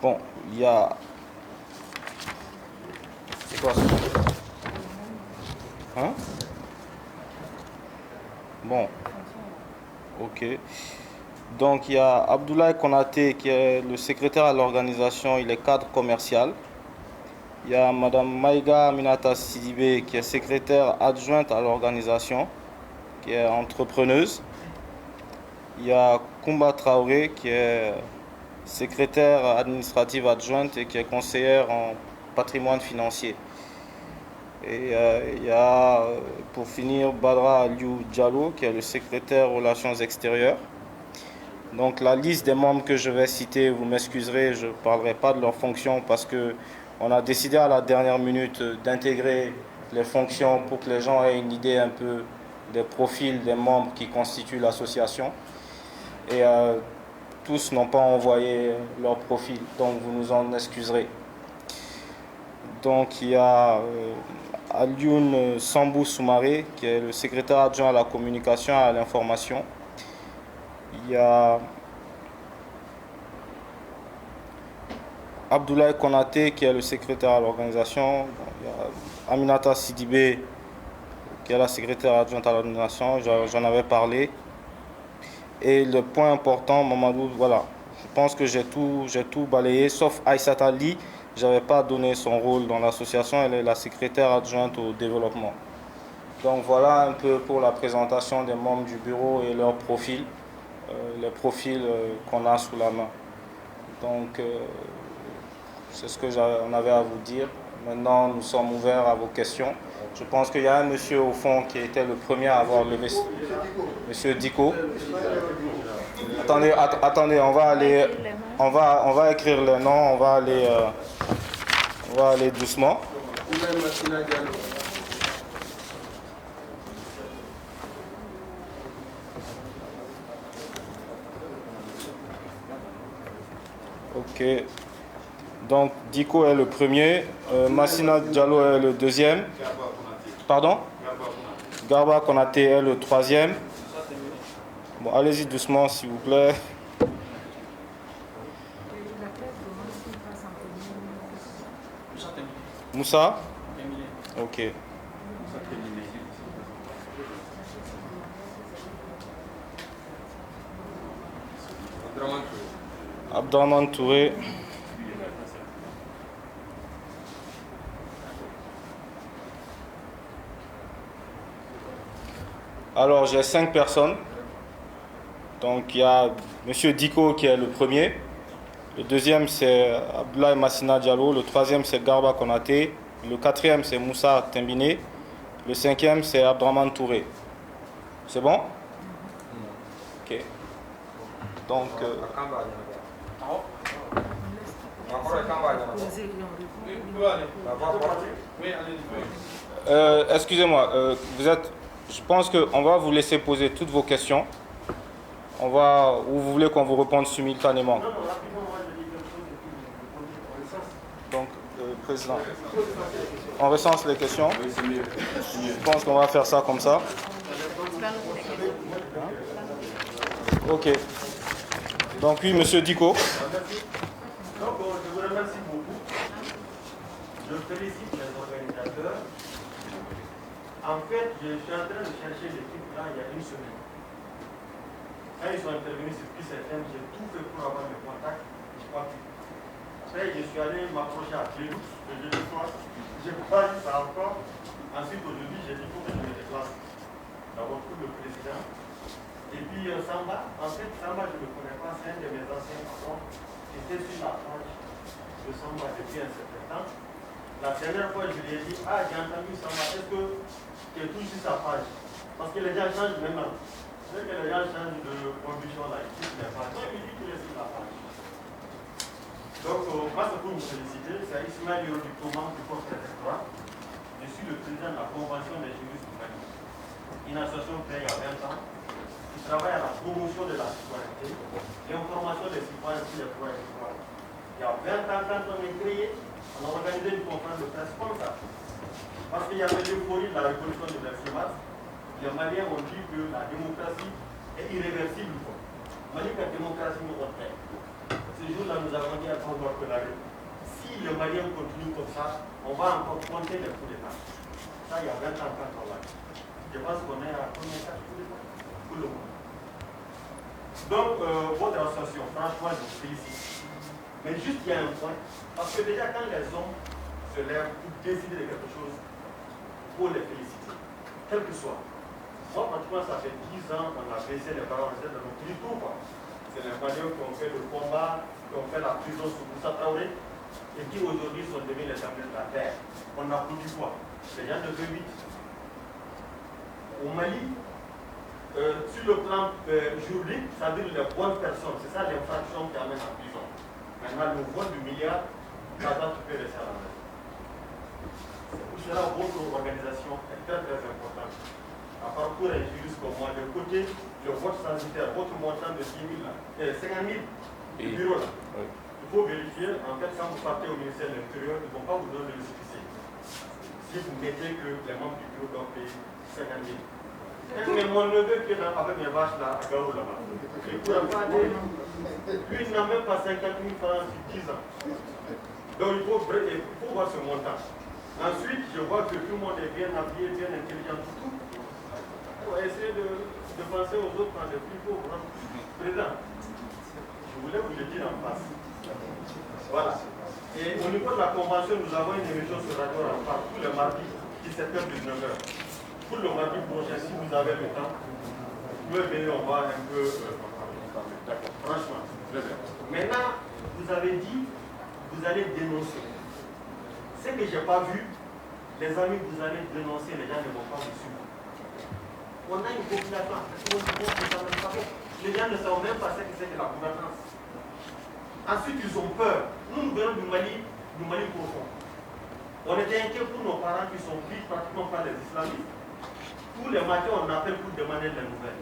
Bon, il y a... C'est quoi ça? Hein? Bon. Ok. Donc il y a Abdoulaye Konaté, qui est le secrétaire à l'organisation, il est cadre commercial. Il y a Madame Maïga Aminata Sidibé, qui est secrétaire adjointe à l'organisation, qui est entrepreneuse. Il y a Koumba Traoré, qui est secrétaire administrative adjointe et qui est conseillère en patrimoine financier. Et il y a, pour finir, Badra Aliou Diallo, qui est le secrétaire relations extérieures. Donc la liste des membres que je vais citer, vous m'excuserez, je ne parlerai pas de leurs fonctions parce qu'on a décidé à la dernière minute d'intégrer les fonctions pour que les gens aient une idée un peu des profils des membres qui constituent l'association. Et tous n'ont pas envoyé leur profil, donc vous nous en excuserez. Donc il y a Alioune Sambou Soumaré, qui est le secrétaire adjoint à la communication et à l'information. Il y a Abdoulaye Konaté, qui est le secrétaire à l'organisation. Il y a Aminata Sidibé, qui est la secrétaire adjointe à l'organisation. J'en avais parlé. Et le point important, Mamadou, voilà, je pense que j'ai tout balayé, sauf Aïssata Ali. Je n'avais pas donné son rôle dans l'association. Elle est la secrétaire adjointe au développement. Donc voilà un peu pour la présentation des membres du bureau et leurs profils, les profils qu'on a sous la main. Donc c'est ce que j'en avais à vous dire. Maintenant, nous sommes ouverts à vos questions. Je pense qu'il y a un monsieur au fond qui était le premier à avoir levé. Monsieur Diko. Attendez, on va aller, on va écrire les noms, on va aller doucement. Ok. Donc Diko est le premier, Massina Diallo est le deuxième. Pardon? Garba Konaté est le troisième. Bon, allez-y doucement s'il vous plaît. Moussa? Ok. Abdraman Touré. Alors j'ai 5 personnes. Donc il y a M. Diko qui est le premier. Le deuxième c'est Abdoulaye Massina Diallo. Le troisième c'est Garba Konaté. Le quatrième c'est Moussa Tembine. Le cinquième c'est Abdraman Touré. C'est bon? Ok. Donc excusez-moi, je pense qu'on va vous laisser poser toutes vos questions. Ou vous voulez qu'on vous réponde simultanément? Donc, Président, on recense les questions. Je pense qu'on va faire ça comme ça. Ok. Donc oui, Monsieur Diko. Donc, je vous remercie beaucoup. Je félicite les organisateurs. En fait, je suis en train de chercher l'équipe là il y a une semaine. Quand ils sont intervenus sur QCFM, j'ai tout fait pour avoir le contact. Je crois que. Après, je suis allé m'approcher à Clélou, le jeudi soir. Je n'ai pas eu ça encore. Ensuite, aujourd'hui, j'ai dit qu'il faut que je me déplace. D'abord pour le président. Et puis Samba, en fait, Samba, je ne le connais pas, c'est un de mes anciens patrons. J'étais sur la page de Samba depuis un certain temps. La dernière fois, je lui ai dit, ah, j'ai entendu Samba, est-ce que tu es toujours sur sa page? Parce que les gens changent maintenant. C'est que les gens changent de condition là, ils quittent les pages. Moi, il me dit qu'il est sur la page. Donc, moi, c'est pour vous féliciter. C'est Ismaël Yoro du membre du corps préfectoral. Je suis le président de la Convention des juristes du Mali. Une association créée il y a 20 ans. Qui travaille à la promotion de la citoyenneté, l'information des citoyens sur les droits et les devoirs. Il y a 20 ans, quand on est créé, on a organisé une conférence de presse comme ça. Parce qu'il y avait l'euphorie de la révolution du 26 mars. Les Maliens ont dit que la démocratie est irréversible. Mali, la démocratie nous retraite. Ce jour-là, nous avons dit à François Pellaré, si les Maliens continuent comme ça, on va encore compter les coups d'État. Ça, il y a 20 ans quand on l'a dit. Je pense qu'on est à combien de coups d'État? Donc, votre association, franchement, je vous félicite. Mais juste, il y a un point. Parce que déjà, quand les hommes se lèvent pour décider de quelque chose, il faut les féliciter. Quel que soit. Moi, pratiquement, ça fait 10 ans qu'on a baissé les bras, on essaie de nous plus tout. C'est les Maliens qui ont fait le combat, qui ont fait la prison sous Moussa Traoré, et qui aujourd'hui sont devenus les amis de la terre. On a produit quoi? Les gens de 2008. Au Mali, sur le plan juridique, ça veut dire les bonnes personnes. C'est ça l'infraction qui amène en prison. Maintenant, le vol du milliard, ça va tout faire à la main. C'est pour cela que votre organisation est très très importante. À parcours un juriste comme moi, de côté, le vote censitaire, votre montant de 50 000 du bureau là. Oui. Il faut vérifier, en fait, quand vous partez au ministère de l'Intérieur, ils ne vont pas vous donner le récépissé. Si vous mettez que les membres du bureau doivent payer 50 000. Mais mon neveu qui est là avec mes vaches là, à Gao là-bas, il ne pourra pas aller. Lui, il n'a même pas 50 000 francs sur 10 ans. Donc il faut voir ce montant. Ensuite, je vois que tout le monde est bien habillé, bien intelligent, tout. Il faut essayer de penser aux autres quand les plus pauvres. Président, je voulais vous le dire en face. Voilà. Et au niveau de la convention, nous avons une émission sur Radio Rempart tous les mardis, 17h-19h. pour le mardi prochain, si vous avez le temps, vous pouvez venir, on va un peu. D'accord, franchement. Très bien. Maintenant, vous avez dit, vous allez dénoncer. Ce que je n'ai pas vu, les amis, vous allez dénoncer, les gens ne vont pas vous suivre. On a une population, les gens ne savent même pas ce que c'est que la gouvernance. Ensuite, ils ont peur. Nous venons du Mali profond. On était inquiets pour nos parents qui sont pris pratiquement par les islamistes. Tous les matins, on appelle pour demander des nouvelles.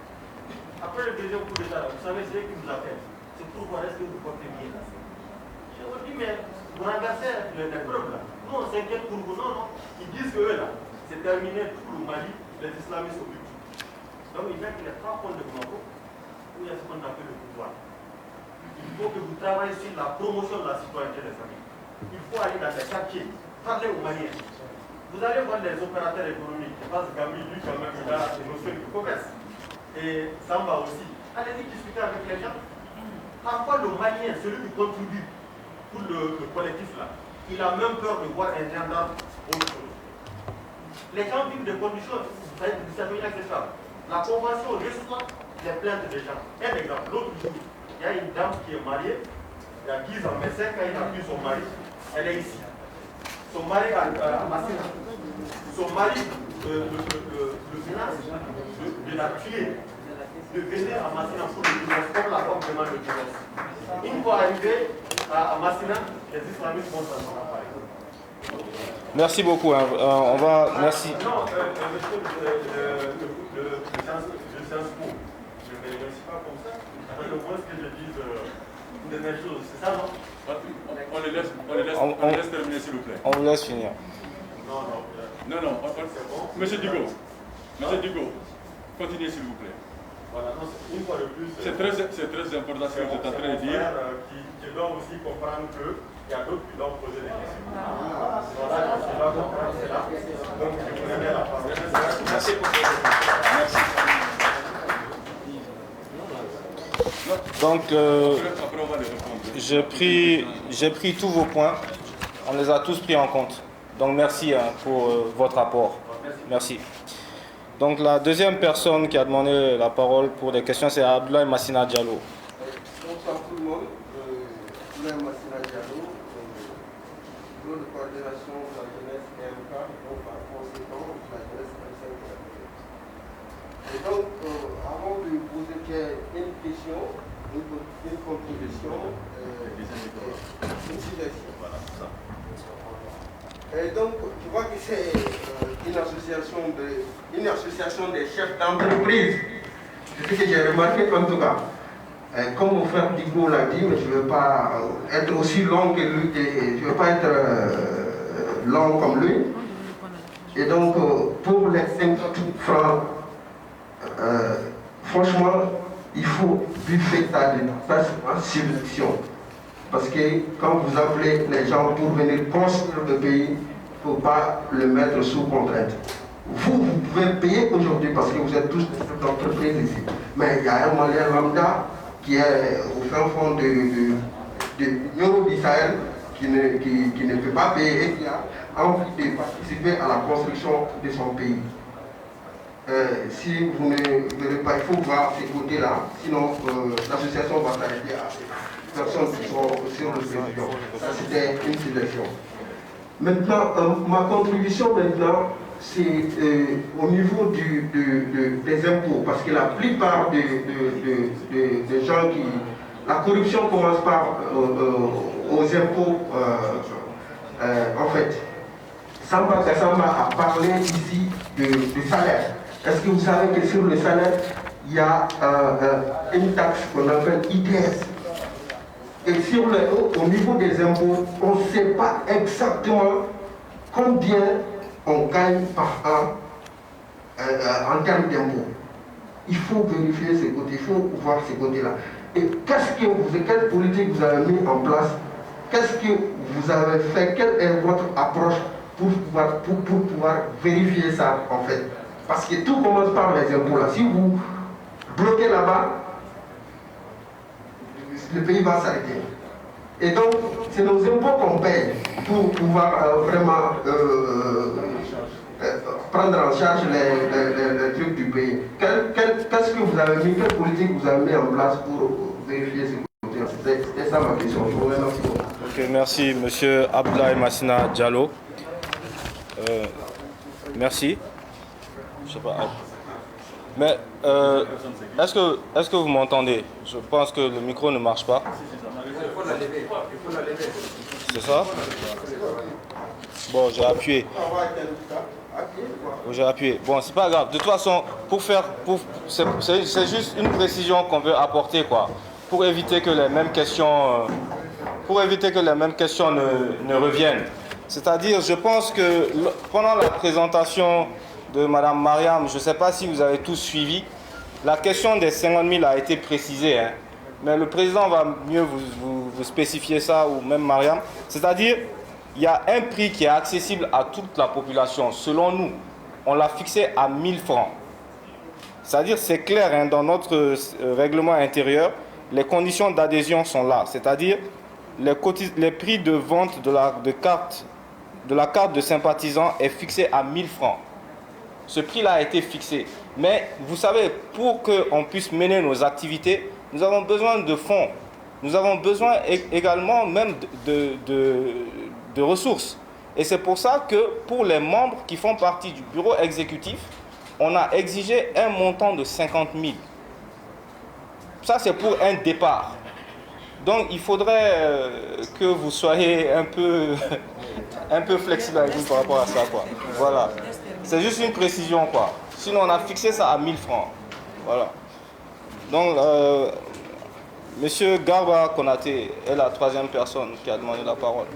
Après le deuxième coup d'État, vous savez, c'est eux qui nous appellent. C'est pourquoi est-ce que vous portez bien là. Je vous dis, mais vous ramassez les preuves là. Nous, on s'inquiète pour vous. Non, non. Ils disent que eux là, c'est terminé tout le Mali, les islamistes occupent. Donc, il y a que les 3 points de Bamako où il y a ce qu'on appelle le pouvoir. Il faut que vous travaillez sur la promotion de la citoyenneté des amis. Il faut aller dans les quartiers, parler aux Maliens. Vous allez voir les opérateurs économiques. Je pense que Gambi, lui, quand même, il a des notions de commerce. Et Samba aussi. Allez-y discuter avec les gens. Parfois, le Malien, celui qui contribue pour le collectif là, il a même peur de voir un gendarme autre chose. Les gens vivent des conditions, vous savez, inacceptables. La convention reçoit les plaintes des gens. Un exemple, l'autre jour, il y a une dame qui est mariée, il y a 10 ans, mais 5 ans, il a pris son mari, elle est ici. Son mari a Massina. Son mari, le finance, de la tuer, de venir à Massina pour le divorce, comme la femme demande le divorce. Une fois arrivé à Massina, les islamistes vont s'en appareil. Merci beaucoup. Hein. On va. Merci. Non, monsieur le Sciences Po, je ne réussis pas comme ça. Le moins que je dise des mêmes choses, c'est ça, non? On les laisse terminer, s'il vous plaît. On vous laisse finir. Non, c'est bon. Monsieur Digo, continuez, s'il vous plaît. Voilà, non, une fois de plus. C'est très important ce que vous êtes en train de dire. Qui doit aussi comprendre qu'il y a d'autres qui doivent poser des questions. Voilà, je dois comprendre cela. Donc, je vous donne la parole. Merci beaucoup. Merci. Donc, j'ai pris tous vos points. On les a tous pris en compte. Donc, merci hein, pour votre apport. Merci. Donc, la deuxième personne qui a demandé la parole pour des questions, c'est Abdoulaye Massina Diallo. Bonsoir tout le monde. Abdoulaye Massina Diallo, bureau de coordination de la jeunesse MK, donc par conséquent, de la jeunesse M5. Et donc, avant de poser une question, une contribution, une suggestion. Voilà, ça. Et donc, je vois que c'est une association des chefs d'entreprise. C'est ce que j'ai remarqué en tout cas. Comme mon frère Digo l'a dit, mais je ne veux pas être aussi long que lui, je ne veux pas être long comme lui. Et donc, pour les 50 francs, franchement, il faut buffer ça en subvention. Parce que quand vous appelez les gens pour venir construire le pays, il ne faut pas le mettre sous contrainte. Vous pouvez payer aujourd'hui parce que vous êtes tous des chefs d'entreprise ici. Mais il y a un Malien lambda qui est au fin fond de Nioro-du-Sahel qui ne peut pas payer et qui a envie de participer à la construction de son pays. Si vous ne verrez pas, il faut voir ces côtés-là, sinon l'association va s'arrêter à ces personnes qui sont sur le président. Ça, c'était une suggestion. Maintenant, ma contribution maintenant, c'est au niveau des impôts, parce que la plupart des gens qui... La corruption commence par aux impôts, en fait. Samba Gassama a parlé ici de salaire. Est-ce que vous savez que sur le salaire, il y a une taxe qu'on appelle ITS. Et au niveau des impôts, on ne sait pas exactement combien on gagne par an en termes d'impôts. Il faut vérifier ces côtés, il faut voir ces côtés-là. Et quelle politique vous avez mis en place? Qu'est-ce que vous avez fait? Quelle est votre approche pour pouvoir vérifier ça en fait? Parce que tout commence par les impôts là. Si vous bloquez là-bas, le pays va s'arrêter. Et donc, c'est nos impôts qu'on paye pour pouvoir vraiment prendre en charge les trucs du pays. Qu'est-ce que vous avez mis, quelle politique vous avez mis en place pour vérifier ces côtés? C'était ça ma question. Je vous remercie. Ok, merci, monsieur Abdoulaye Massina Diallo. Merci. Je sais pas. Mais est-ce que vous m'entendez? Je pense que le micro ne marche pas. C'est ça? Bon, j'ai appuyé. J'ai appuyé. Bon, c'est pas grave. De toute façon, c'est juste une précision qu'on veut apporter, quoi, pour éviter que les mêmes questions, ne reviennent. C'est-à-dire, je pense que pendant la présentation de Mme Mariam, je ne sais pas si vous avez tous suivi, la question des 50 000 a été précisée, hein, mais le président va mieux vous spécifier ça, ou même Mariam. C'est-à-dire, il y a un prix qui est accessible à toute la population. Selon nous, on l'a fixé à 1 000 francs. C'est-à-dire, c'est clair, hein, dans notre règlement intérieur, les conditions d'adhésion sont là. C'est-à-dire, les prix de vente de la carte de sympathisant est fixé à 1 000 francs. Ce prix-là a été fixé. Mais vous savez, pour qu'on puisse mener nos activités, nous avons besoin de fonds. Nous avons besoin également même de ressources. Et c'est pour ça que pour les membres qui font partie du bureau exécutif, on a exigé un montant de 50 000. Ça, c'est pour un départ. Donc, il faudrait que vous soyez un peu flexible avec nous par rapport à ça, quoi. Voilà. C'est juste une précision, quoi. Sinon, on a fixé ça à 1 000 francs. Voilà. Donc, Monsieur Garba Konaté est la troisième personne qui a demandé la parole.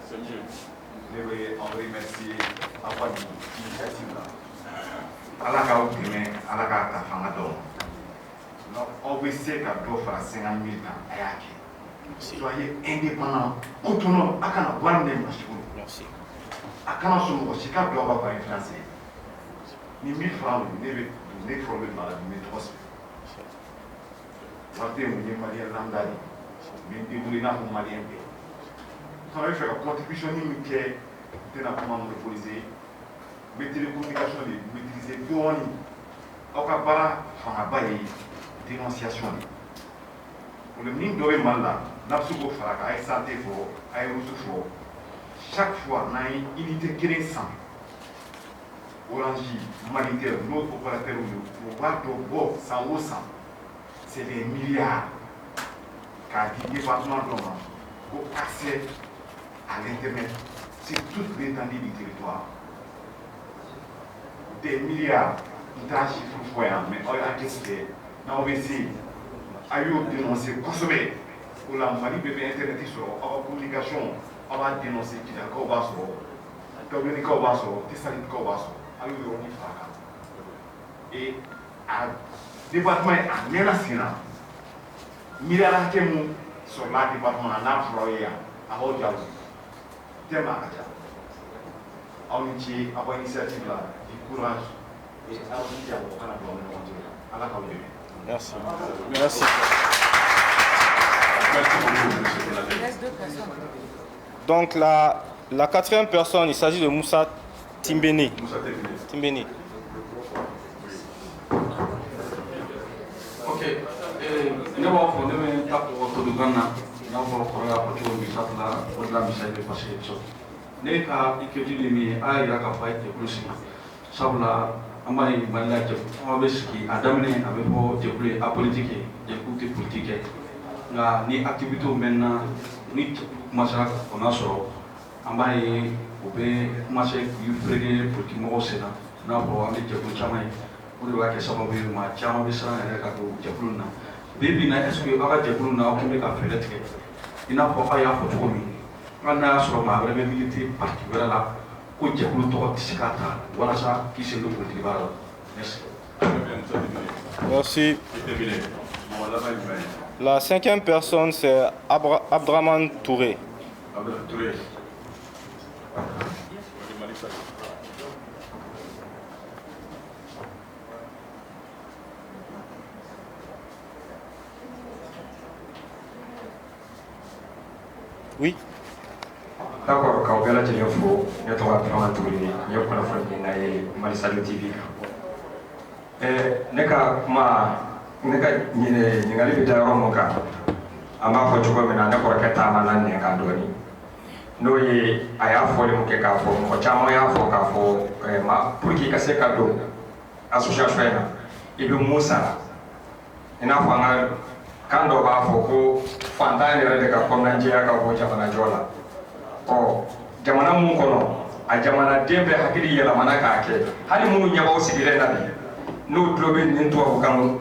C'est mieux. On remercie avoir l'initiative là. Allah ka oublimé, Allah ka ta fanga don. On veut essayer qu'à deux fois 50 000 ans à yaki. Soyez indépendants, autonomes, à kana voir les machines. Merci. À kana son aussi qu'à deux fois par français. Ni 1000 francs, ni les problèmes malades, ni 300. Partez où les Maliens l'andali, mais des boulins pour Maliens. Ça veut faire la contribution qui est de la commande monopolisée, mais télécommunication maîtriser douane, au cas par la dénonciation. Pour le ministre de mandat, n'absolu pas à santé fort, à ressources fort. Chaque fois, on a une unité qui est sans. Orange, humanitaire, notre opérateur, pour voir de beau, sans haut sang, c'est des milliards qu'a dit le département de l'Oman pour accès à l'Internet sur toute l'étendue du territoire. Des milliards, nous avons chiffre foyer, mais on a décidé, on va essayer à dénoncer, consommer pour la Mali bébé Internet sur la communication, on va dénoncer qu'il y a un combat sur le combat sur le tessalite combat sur le et à département à Mélassina, milliards qui sur la département à employé à Haut-Diallo. On est à l'initiative là, du courage et à la Merci. Merci. Donc la quatrième personne, il s'agit de Moussa Timbeni. Timbeni. Ok. Ne b'a fɔ ne bɛ taa Todokan na n'a fɔ kɔrɔ y'a fɔ cogo min sabula o de la misali bɛ passer so ne ka inquiétude ye min ye a y'a jira k'a fɔ a ye jɛkulu sigi sabula an b'a ye Mali la jɛkulu caman bɛ sigi a daminɛ a bɛ fɔ jɛkulu ye apolitique ye jɛkulu tɛ politique kɛ nka ni activité mɛnna ni jɛkulu commencera ka fanga sɔrɔ an b'a ye u bɛ commencer k'i fereke politique mɔgɔw sen na n'a fɔ an bɛ jɛkulu caman ye o de b'a kɛ sababu ye maa caman bɛ siran yɛrɛ ka don jɛkulu na. Bibi na est-ce que aw ka jɛkulu na aw kun bɛ ka fɛɛrɛ tigɛ i n'a fɔ aw y'a fɔ cogo min hali n'a y'a sɔrɔ maa wɛrɛ bɛ militer parti wɛrɛ la ko jɛkulu tɔgɔ tɛ se k'a ta walasa k'i sen don politique baara la. Merci. La cinquième personne, c'est Abdraman Touré. Oui. D'accord, quand on a dit qu'il faut, il y a trois plans à tourner, il y a quoi faire dans Marisalo TV. Neka nyine ngali bita yɔrɔ mun kan an b'a fɔ cogo min na ne kɔrɔkɛ taama na nin kan dɔɔni n'o ye a y'a fɔli mun kɛ k'a fɔ mɔgɔ caman y'a fɔ k'a fɔ pour que i ka se ka don association in na i bɛ mun sara i n'a fɔ an ka kan dɔ b'a fɔ ko fantan yɛrɛ de ka kɔnɔnajɛya ka bɔ jamanajɔ la jamana mun kɔnɔ a jamanaden bɛɛ hakili yɛlɛmana k'a kɛ hali minnu ɲɛbaw sigilen na bi n'o tulo bɛ nin tubabu kan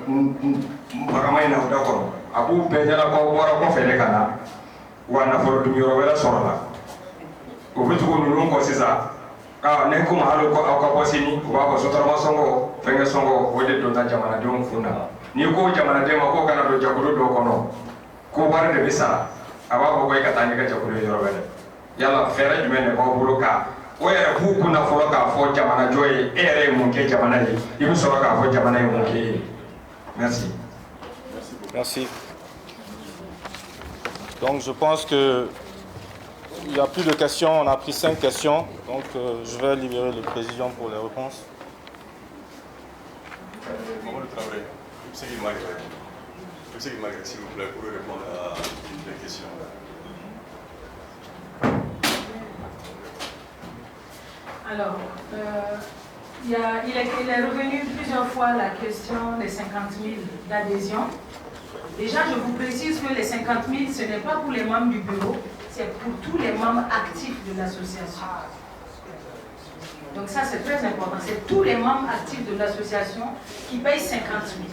bagama in na o da kɔrɔ a b'u bɛɛ ɲɛnabɔ bɔra kɔfɛ de ka na wa nafolo dun yɔrɔ wɛrɛ sɔrɔ la o bɛ tugu ninnu kɔ sisan ne ko ma hali ko aw ka bɔ sini u b'a fɔ sotarama sɔngɔ fɛnkɛ sɔngɔ o de don ta jamanadenw kun na n'i ko jamanaden ma k'o kana don jakulu dɔw kɔnɔ ko wari de bɛ sara a b'a fɔ ko e ka taa n'i ka jakulu ye yɔrɔ wɛrɛ yala fɛɛrɛ jumɛn de b'aw bolo ka o yɛrɛ b'u kunna fɔlɔ k'a fɔ jamanajɔ ye e yɛrɛ ye mun kɛ jamana ye i bɛ sɔrɔ k'a fɔ jamana ye mun kɛ e ye merci. Merci. Donc je pense que il n'y a plus de questions, on a pris 5 questions, donc je vais libérer le président pour les réponses. S'il vous plaît, pour répondre à les questions. Alors, il est revenu plusieurs fois la question des 50 000 d'adhésion. Déjà, je vous précise que les 50 000, ce n'est pas pour les membres du bureau, c'est pour tous les membres actifs de l'association. Donc ça, c'est très important. C'est tous les membres actifs de l'association qui payent 50 000.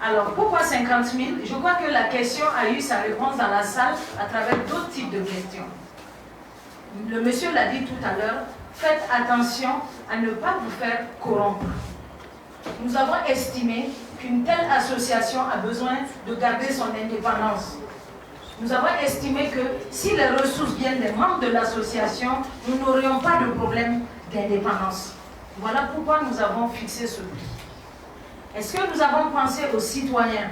Alors, pourquoi 50 000? Je crois que la question a eu sa réponse dans la salle à travers d'autres types de questions. Le monsieur l'a dit tout à l'heure, faites attention à ne pas vous faire corrompre. Nous avons estimé qu'une telle association a besoin de garder son indépendance. Nous avons estimé que si les ressources viennent des membres de l'association, nous n'aurions pas de problème d'indépendance. Voilà pourquoi nous avons fixé ce prix. Est-ce que nous avons pensé aux citoyens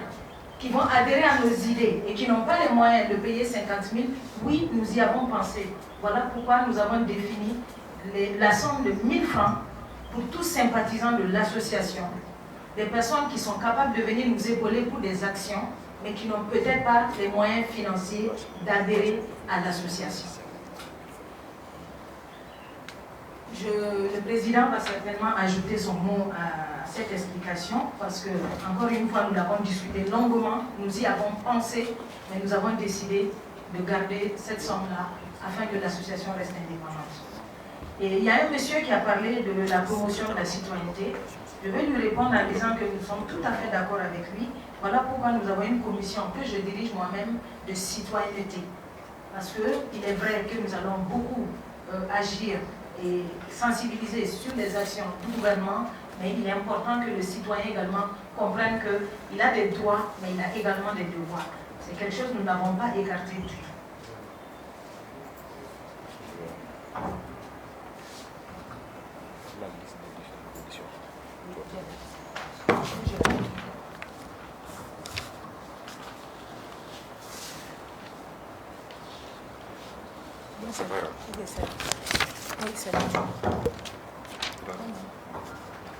qui vont adhérer à nos idées et qui n'ont pas les moyens de payer 50 000? Oui, nous y avons pensé. Voilà pourquoi nous avons défini la somme de 1 000 francs pour tous sympathisants de l'association. Des personnes qui sont capables de venir nous épauler pour des actions, mais qui n'ont peut-être pas les moyens financiers d'adhérer à l'association. Le président va certainement ajouter son mot à cette explication, parce que, encore une fois, nous l'avons discuté longuement, nous y avons pensé, mais nous avons décidé de garder cette somme-là afin que l'association reste indépendante. Et il y a un monsieur qui a parlé de la promotion de la citoyenneté. Je vais lui répondre en disant que nous sommes tout à fait d'accord avec lui. Voilà pourquoi nous avons une commission que je dirige moi-même de citoyenneté. Parce qu'il est vrai que nous allons beaucoup agir et sensibiliser sur les actions du gouvernement, mais il est important que le citoyen également comprenne qu'il a des droits, mais il a également des devoirs. C'est quelque chose que nous n'avons pas écarté du tout.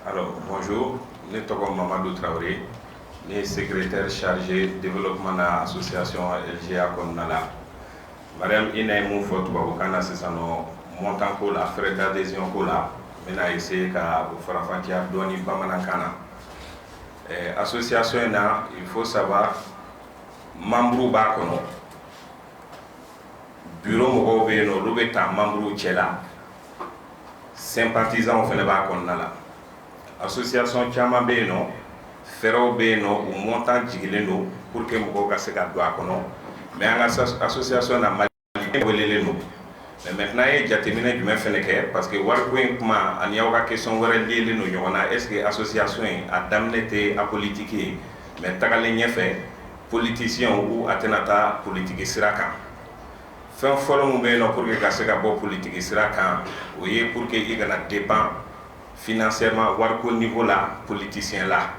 Alors, bonjour, je suis Mamadou Traoré, je suis secrétaire chargé du développement de l'association LGA Konnala. Madame Ina Moufot Babukana, c'est un montant pour la frais d'adhésion pour la. Maintenant, essayé qu'à Farafantia Doni Bamanankana. L'association, il faut savoir, membre Bakono. Bureau Mogobeno, Rubeta, membre Tchela. Sympathisant, on fait le Bakonnala. Association Chama Beno, Ferro Beno, ou montant Jigileno, pour que Mogoka se garde Bakono. Mais en association, n'a mal dit. Mais maintenant, il y a terminé du même fait parce que Warquin, il y a une question est-ce que l'association a damné à politique, mais il y a fait politicien ou attenata politique sirakan. Fin follow pour que la politique sirakan, oui, pour que il dépend financièrement, Warco niveau là, politicien là.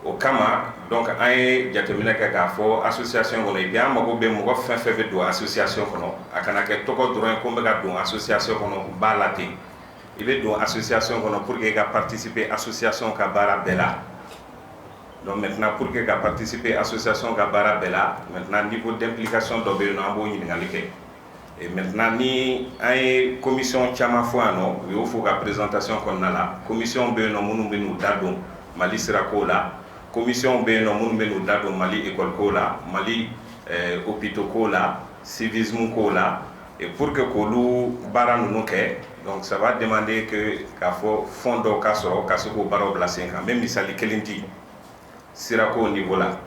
o kama donc an ye jateminɛ kɛ k'a fɔ association kɔnɔ et puis an mago bɛ mɔgɔ fɛn fɛn bɛ don association kɔnɔ a kana kɛ tɔgɔ dɔrɔn ye ko n bɛ ka don association kɔnɔ b'a la ten i bɛ don association kɔnɔ pour que i ka participer association ka baara bɛɛ la donc maintenant pour que ka participer association ka baara bɛɛ la maintenant niveau d'implication dɔ bɛ yen nɔ an b'o ɲininkali kɛ et maintenant ni an ye commission caman fɔ yan nɔ u y'o fɔ ka présentation kɔnɔna la commission bɛ yen nɔ minnu bɛ n'u da don Mali sirako la commission bɛ yen nɔ minnu bɛ n'u da don Mali école ko la Mali hôpitaux ko la civisme ko la et pour que k'olu baara ninnu kɛ donc ça va demander que k'a fɔ fond dɔw ka sɔrɔ ka se k'o baaraw bila sen kan n bɛ misali kelen di sirako niveau la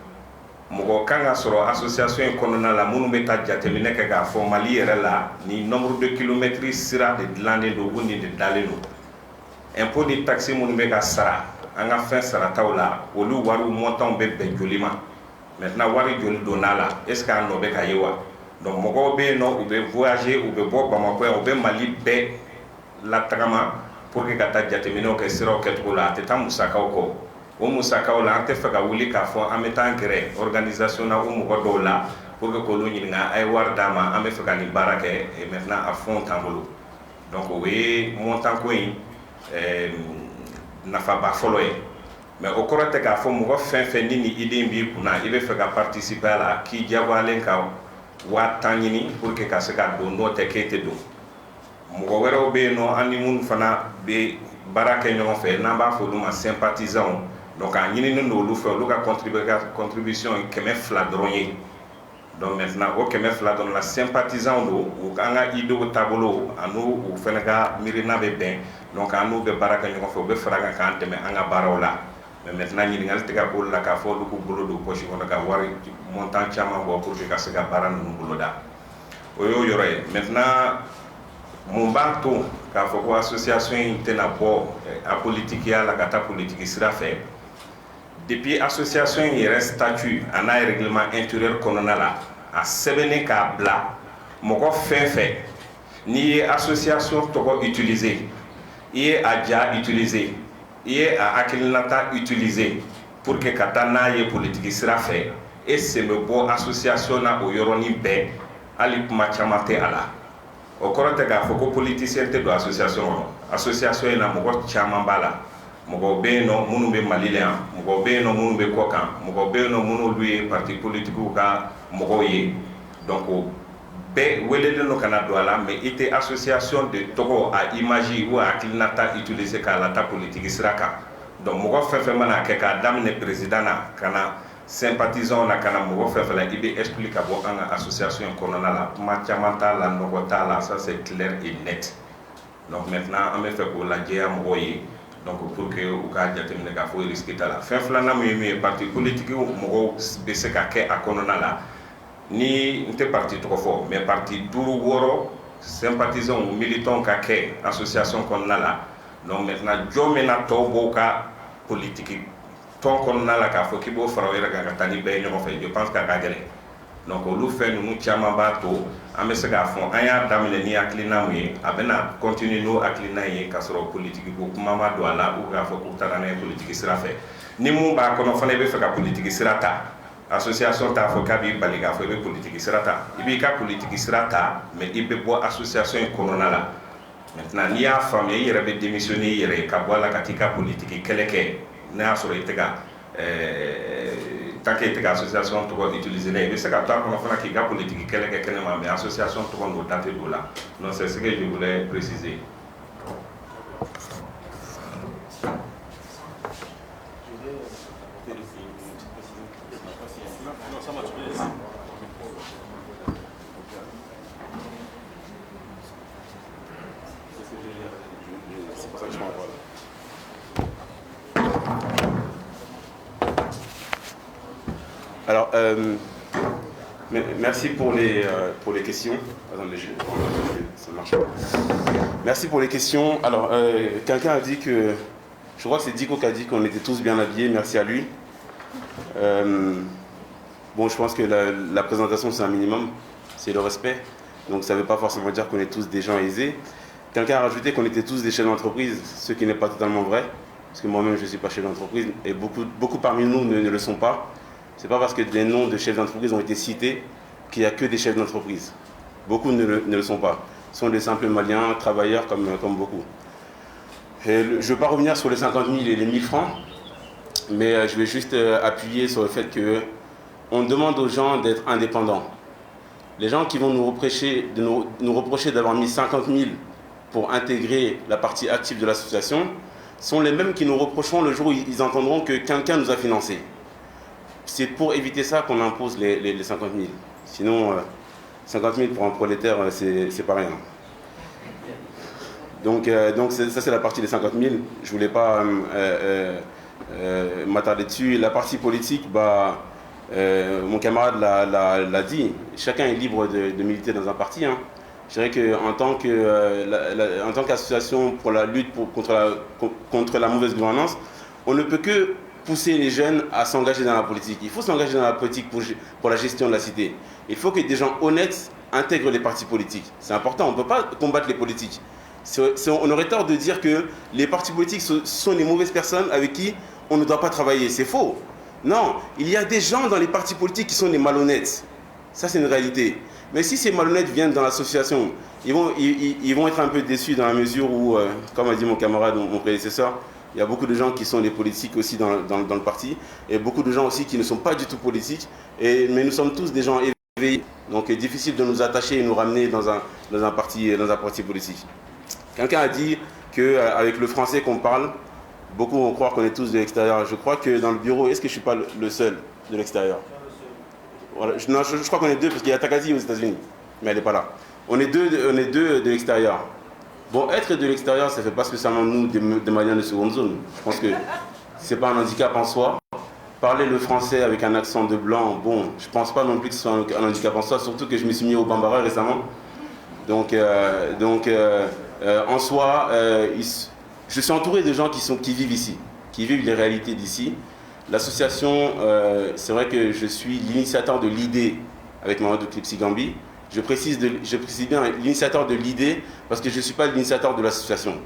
mɔgɔ kan ka sɔrɔ association in kɔnɔna la minnu bɛ taa jateminɛ kɛ k'a fɔ Mali yɛrɛ la ni nombre de kilomètres sira de dilannen don ou ni de dalen don impôt ni taxe minnu bɛ ka sara an ka fɛn sarataw la olu wariw montant bɛ bɛn joli ma maintenant wari joli donna la est ce que a nɔ bɛ ka ye wa donc mɔgɔw bɛ yen nɔ u bɛ voyager u bɛ bɔ Bamako yan u bɛ Mali bɛɛ latagama pour que ka taa jateminɛw kɛ siraw kɛcogo la a tɛ taa musakaw kɔ o musakaw la an tɛ fɛ ka wuli k'a fɔ an bɛ taa an gɛrɛ organisation na o mɔgɔ dɔw la pour que k'olu ɲininka a ye wari d'a ma an bɛ fɛ ka nin baara kɛ et maintenant a fond t'an bolo donc o ye montant ko in nafaba fɔlɔ ye mais o kɔrɔ tɛ k'a fɔ mɔgɔ fɛn fɛn ni nin idée in b'i kunna i bɛ fɛ ka participer a la k'i diyagoyalen ka 10,000 ɲini pour que ka se ka don n'o tɛ k'e tɛ don mɔgɔ wɛrɛw bɛ yen nɔ an ni minnu fana bɛ baara kɛ ɲɔgɔn fɛ n'an b'a fɔ olu ma sympathisants donc a ɲininen don olu fɛ olu ka contribution ye 200 dɔrɔn ye donc maintenant o 200 dɔrɔn la sympathisants don u an ka idéw taabolo a n'u fana ka miirina bɛ bɛn donc an n'u bɛ baara kɛ ɲɔgɔn fɛ u bɛ fara kan k'an dɛmɛ an ka baaraw la mais maintenant ɲininkali tɛ ka k'olu la k'a fɔ olu k'u bolo don poche kɔnɔ ka wari montant caman bɔ pour que ka se ka baara ninnu boloda o y'o yɔrɔ ye maintenant mun b'a to k'a fɔ ko association in tɛna bɔ apolitikiya la ka taa politiki sira fɛ depuis association in yɛrɛ statut a n'a règlement intérieur kɔnɔna la a sɛbɛnnen k'a bila mɔgɔ fɛn fɛn n'i ye association tɔgɔ utiliser i ye a ja utiliser i ye a hakilinata utiliser pour que ka taa n'a ye politiki sira fɛ e sen bɛ bɔ association na o yɔrɔnin bɛɛ hali kuma caman tɛ a la o kɔrɔ tɛ k'a fɔ ko politicien tɛ don association kɔnɔ association in na mɔgɔ caman b'a la mɔgɔw bɛ yen nɔ minnu bɛ Mali la yan mɔgɔw bɛ yen nɔ minnu bɛ kɔ kan mɔgɔw bɛ yen nɔ minnu olu ye parti politiques ka mɔgɔw ye donc o bɛɛ welelen don ka na don a la mais i tɛ association de tɔgɔ a image ou a hakilinata utiliser k'a lataa politiki sira kan donc mɔgɔ fɛn fɛn mana kɛ k'a daminɛ président na ka na sympathisants na ka na mɔgɔ fɛn fɛn la i bɛ explique ka bɔ an ka association in kɔnɔna la kuma caman t'a la nɔgɔ t'a la ça c'est clair et net donc maintenant an bɛ fɛ k'o lajɛya mɔgɔw ye donc pour que u k'a jateminɛ k'a fɔ risque t'a la fɛn filanan min ye min ye parti politique mɔgɔw bɛ se ka kɛ a kɔnɔna la ni n tɛ parti tɔgɔ fɔ mais parti 5 6 sympathisants militants ka kɛ association kɔnɔna la donc maintenant jɔn bɛ na tɔw b'o ka politique tɔn kɔnɔna la k'a fɔ k'i b'o fara o yɛrɛ kan ka taa ni bɛɛ ye ɲɔgɔn fɛ je pense k'a ka gɛlɛn donc olu fɛn ninnu caman b'a to an bɛ se k'a fɔ an y'a daminɛ ni hakilina min ye a bɛna continuer n'o hakilina ye k'a sɔrɔ politiki ko kuma ma don a la ou k'a fɔ k'u taara n'a ye politiki sira fɛ ni mun b'a kɔnɔ fana i bɛ fɛ ka politiki sira ta association t'a fɔ k'a b'i bali k'a fɔ i bɛ politiki sira ta i b'i ka politiki sira ta mais i bɛ bɔ association in kɔnɔna la maintenant n'i y'a faamuya i yɛrɛ bɛ démissionner i yɛrɛ ye ka bɔ a la ka t'i ka politiki kɛlɛ kɛ n'a y'a sɔrɔ i tɛ ka tant que i tɛ ka association tɔgɔ utiliser n'a ye i bɛ se ka to a kɔnɔ fana k'i ka politiki kɛlɛ kɛ kɛnɛma mais association tɔgɔ n'o da tɛ don o la donc c'est ce que je voulais préciser. Alors, merci pour les questions. Attendez, ça marche pas. Merci pour les questions. Alors, quelqu'un a dit que, je crois que c'est Diko qui a dit qu'on était tous bien habillés, merci à lui. Bon, je pense que la présentation c'est un minimum, c'est le respect. Donc ça ne veut pas forcément dire qu'on est tous des gens aisés. Quelqu'un a rajouté qu'on était tous des chefs d'entreprise, ce qui n'est pas totalement vrai. parce que moi-même je ne suis pas chef d'entreprise, et beaucoup parmi nous ne le sont pas. Ce n'est pas parce que les noms de chefs d'entreprise ont été cités qu'il n'y a que des chefs d'entreprise. Beaucoup ne le sont pas. Ce sont des simples Maliens, travailleurs comme beaucoup. Et je ne veux pas revenir sur les 50 000 et les 1000 francs, mais je vais juste appuyer sur le fait qu'on demande aux gens d'être indépendants. Les gens qui vont nous reprocher d'avoir mis 50 000 pour intégrer la partie active de l'association sont les mêmes qui nous reprocheront le jour où ils entendront que quelqu'un nous a financés. C'est pour éviter ça qu'on impose les 50 000. Sinon, 50 000 pour un prolétaire, c'est pas rien. Donc ça c'est la partie des 50 000. Je voulais pas m'attarder dessus. La partie politique, mon camarade l'a dit. Chacun est libre de militer dans un parti. Hein. Je dirais qu'en tant qu'association pour la lutte contre la mauvaise gouvernance, on ne peut que pousser les jeunes à s'engager dans la politique. Il faut s'engager dans la politique pour la gestion de la cité. Il faut que des gens honnêtes intègrent les partis politiques. C'est important, on ne peut pas combattre les politiques. On aurait tort de dire que les partis politiques sont les mauvaises personnes avec qui on ne doit pas travailler. C'est faux. Non, il y a des gens dans les partis politiques qui sont des malhonnêtes. Ça, c'est une réalité. Mais si ces malhonnêtes viennent dans l'association, ils vont être un peu déçus dans la mesure où, comme a dit mon camarade, mon prédécesseur, il y a beaucoup de gens qui sont des politiques aussi dans le parti, et beaucoup de gens aussi qui ne sont pas du tout politiques, mais nous sommes tous des gens éveillés. Donc c'est difficile de nous attacher et nous ramener dans un parti politique. Quelqu'un a dit qu'avec le français qu'on parle, beaucoup vont croire qu'on est tous de l'extérieur. Je crois que dans le bureau, est-ce que je ne suis pas le seul de l'extérieur? Voilà. Je crois qu'on est deux, parce qu'il y a Takazi aux États-Unis, mais elle n'est pas là. On est deux de l'extérieur. Bon, être de l'extérieur, ça ne fait pas spécialement nous des Maliens de seconde zone. Je pense que ce n'est pas un handicap en soi. Parler le français avec un accent de blanc, bon, je ne pense pas non plus que ce soit un handicap en soi, surtout que je me suis mis au Bambara récemment. Donc en soi, je suis entouré de gens qui vivent ici, qui vivent les réalités d'ici. L'association, c'est vrai que je suis l'initiateur de l'idée avec Mamadou Klipsi Gambi. Je précise bien l'initiateur de l'idée parce que je ne suis pas l'initiateur de l'association.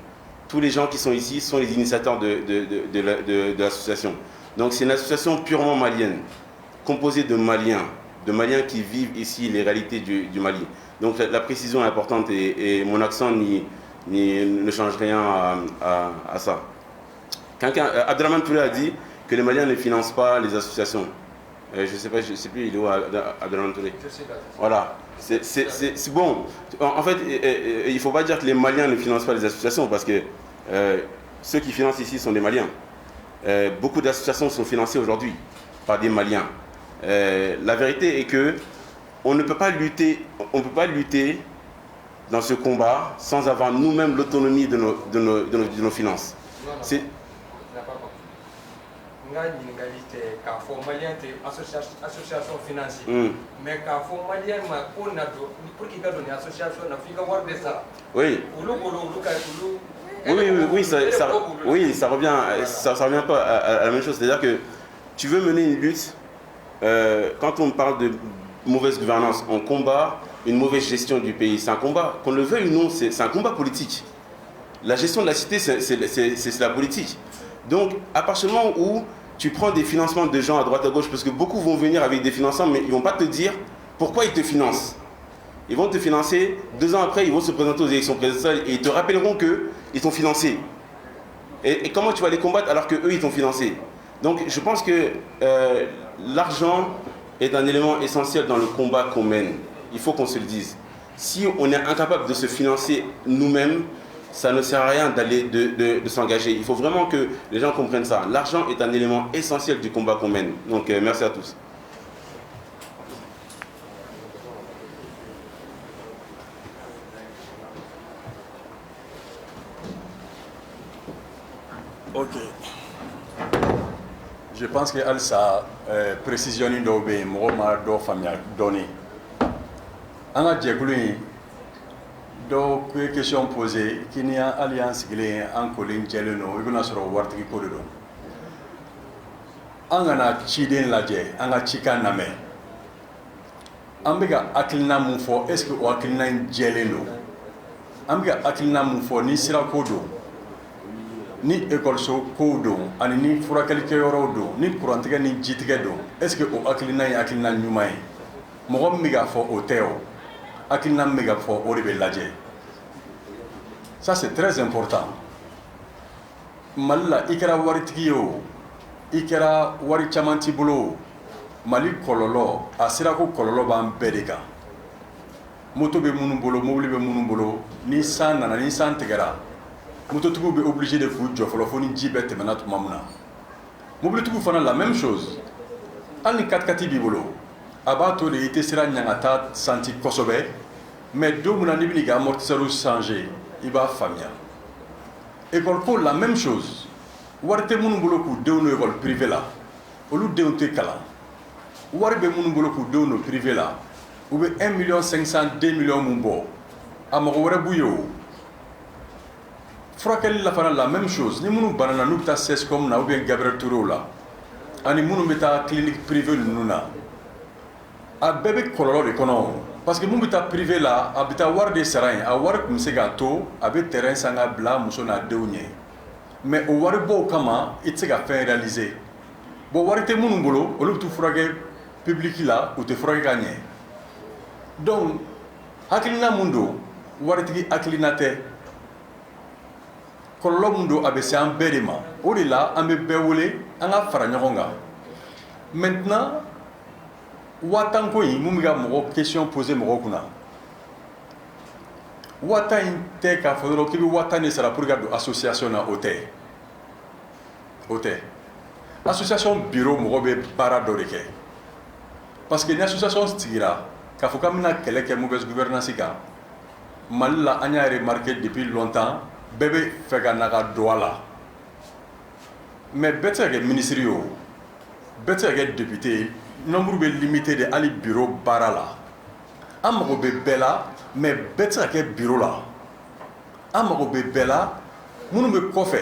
Tous les gens qui sont ici sont les initiateurs de l'association. Donc c'est une association purement malienne, composée de Maliens qui vivent ici les réalités du Mali. Donc la précision est importante et mon accent ne change rien à ça. Abdelrahman Touré a dit que les Maliens ne financent pas les associations. Je ne sais plus, il est où Abdelrahman Touré? Voilà. C'est bon. En fait, il ne faut pas dire que les Maliens ne financent pas les associations parce que ceux qui financent ici sont des Maliens. Beaucoup d'associations sont financées aujourd'hui par des Maliens. La vérité est que on ne peut pas lutter dans ce combat sans avoir nous-mêmes l'autonomie de nos finances. C'est association financière. Mais quand faut malien pour qu'il donne une association, on a fait avoir des ça. Oui. Oui, ça revient pas à la même chose. C'est-à-dire que tu veux mener une lutte, quand on parle de mauvaise gouvernance, on combat une mauvaise gestion du pays. C'est un combat, qu'on le veuille ou non, c'est un combat politique. La gestion de la cité, c'est la politique. Donc, à partir du moment où tu prends des financements de gens à droite à gauche, parce que beaucoup vont venir avec des financements, mais ils ne vont pas te dire pourquoi ils te financent. Ils vont te financer, 2 ans après, ils vont se présenter aux élections présidentielles et ils te rappelleront qu'ils t'ont financé. Et comment tu vas les combattre alors qu'eux, ils t'ont financé? Donc, je pense que l'argent est un élément essentiel dans le combat qu'on mène. Il faut qu'on se le dise. Si on est incapable de se financer nous-mêmes, ça ne sert à rien de s'engager. Il faut vraiment que les gens comprennent ça. L'argent est un élément essentiel du combat qu'on mène. Donc, merci à tous. Ok. Je pense que Alsa précision dɔw bɛ yen mɔgɔ ma dɔ faamuya dɔɔnin. An ka jɛkulu in dɔw ko question posée k'i ni hali an sigilen an kolen jɛlen don i bɛna sɔrɔ waritigi ko de don. An kana ciden lajɛ an ka cikan lamɛn. An bɛ ka hakilina mun fɔ est-ce que o hakilina in jɛlen don? An bɛ ka hakilina mun fɔ ni sira ko don ni écoleso kow don ani ni furakɛlikɛyɔrɔw don ni kurantigɛ ni jitigɛ don est ce que o hakilina ye hakilina ɲuman ye mɔgɔ min bɛ k'a fɔ o tɛ o hakilina min bɛ ka fɔ o de bɛ lajɛ ça c'est très important mali la i kɛra waritigi ye o i kɛra wari caman t'i bolo o mali kɔlɔlɔ a sera ko kɔlɔlɔ b'an bɛɛ de kan moto bɛ minnu bolo mobili bɛ minnu bolo ni san nana ni san tigɛra mototigiw bɛ obligé de k'u jɔ fɔlɔ fo ni ji bɛɛ tɛmɛna tuma min na mobilitigiw fana la même chose hali ni 4x4 b'i bolo a b'a to de i tɛ sira ɲangata santi kosɛbɛ mais don min na n'i bɛn'i ka amortisseur changer i b'a faamuya école ko la même chose wari tɛ minnu bolo k'u denw don école privée la olu denw tɛ kalan wari bɛ minnu bolo k'u denw don privé la u bɛ 1 500 000 2 millions mun bɔ a mɔgɔ wɛrɛ b'u ye o furakɛli la fana la même chose ni minnu banana n'u bɛ taa CSCOM na ou bien Gabriel Touré la ani minnu bɛ taa clinique privée ninnu na a bɛɛ bɛ kɔlɔlɔ de kɔnɔ parce que mun bɛ taa privé la a bɛ taa wari de sara yen a wari tun bɛ se k'a to a bɛ terrain san ka bila muso n'a denw ɲɛ mais o wari bɔw kama i tɛ se ka fɛn réaliser bon wari tɛ minnu bolo olu bɛ t'u furakɛ public la u tɛ furakɛ ka ɲɛ donc hakilina mun don waritigi hakilina tɛ kɔlɔlɔ mun don a bɛ se an bɛɛ de ma o de la an bɛ bɛɛ wele an ka fara ɲɔgɔn kan maintenant waatan ko in mun bɛ ka mɔgɔ question poser mɔgɔw kunna waatan in tɛ k'a fɔ dɔrɔn k'i bɛ waatan de sara pour ka don association na o tɛ association bureau mɔgɔ bɛ baara dɔ de kɛ parce que ni association sigira k'a fɔ k'an bɛna kɛlɛ kɛ mauvaise gouvernance kan mali la an y'a remarqué depuis longtemps bɛɛ bɛ fɛ ka na ka don a la mais bɛɛ tɛ se ka kɛ ministre ye o bɛɛ tɛ se ka kɛ député ye nombre bɛ limité de hali bureau baara la an mago bɛ bɛɛ la mais bɛɛ tɛ se ka kɛ bureau la an mago bɛ bɛɛ la minnu bɛ kɔfɛ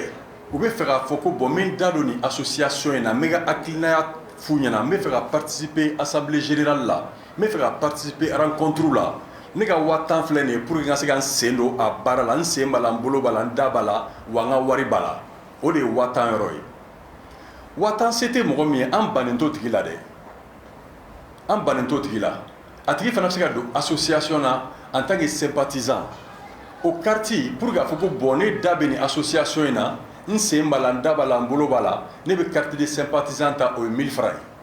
u bɛ fɛ k'a fɔ ko bon min da don ni association in na n bɛ ka hakilinaya f'u ɲɛna n bɛ fɛ ka participer assemblée générale la n bɛ fɛ ka participer rencontre la ne ka 1000 filɛ nin ye pour que n ka se ka n sen don a baara la n sen b'a la n bolo b'a la n da b'a la wa n ka wari b'a la o de ye 1000 yɔrɔ ye 1000 se tɛ mɔgɔ min ye an bannen t'o tigi la dɛ an bannen t'o tigi la a tigi fana bɛ se ka don association na en tant que sympathisant o carte pour k'a fɔ ko bon ne da bɛ nin association in na n sen b'a la n da b'a la n bolo b'a la ne bɛ carte de sympathisant ta o ye 1000 francs ye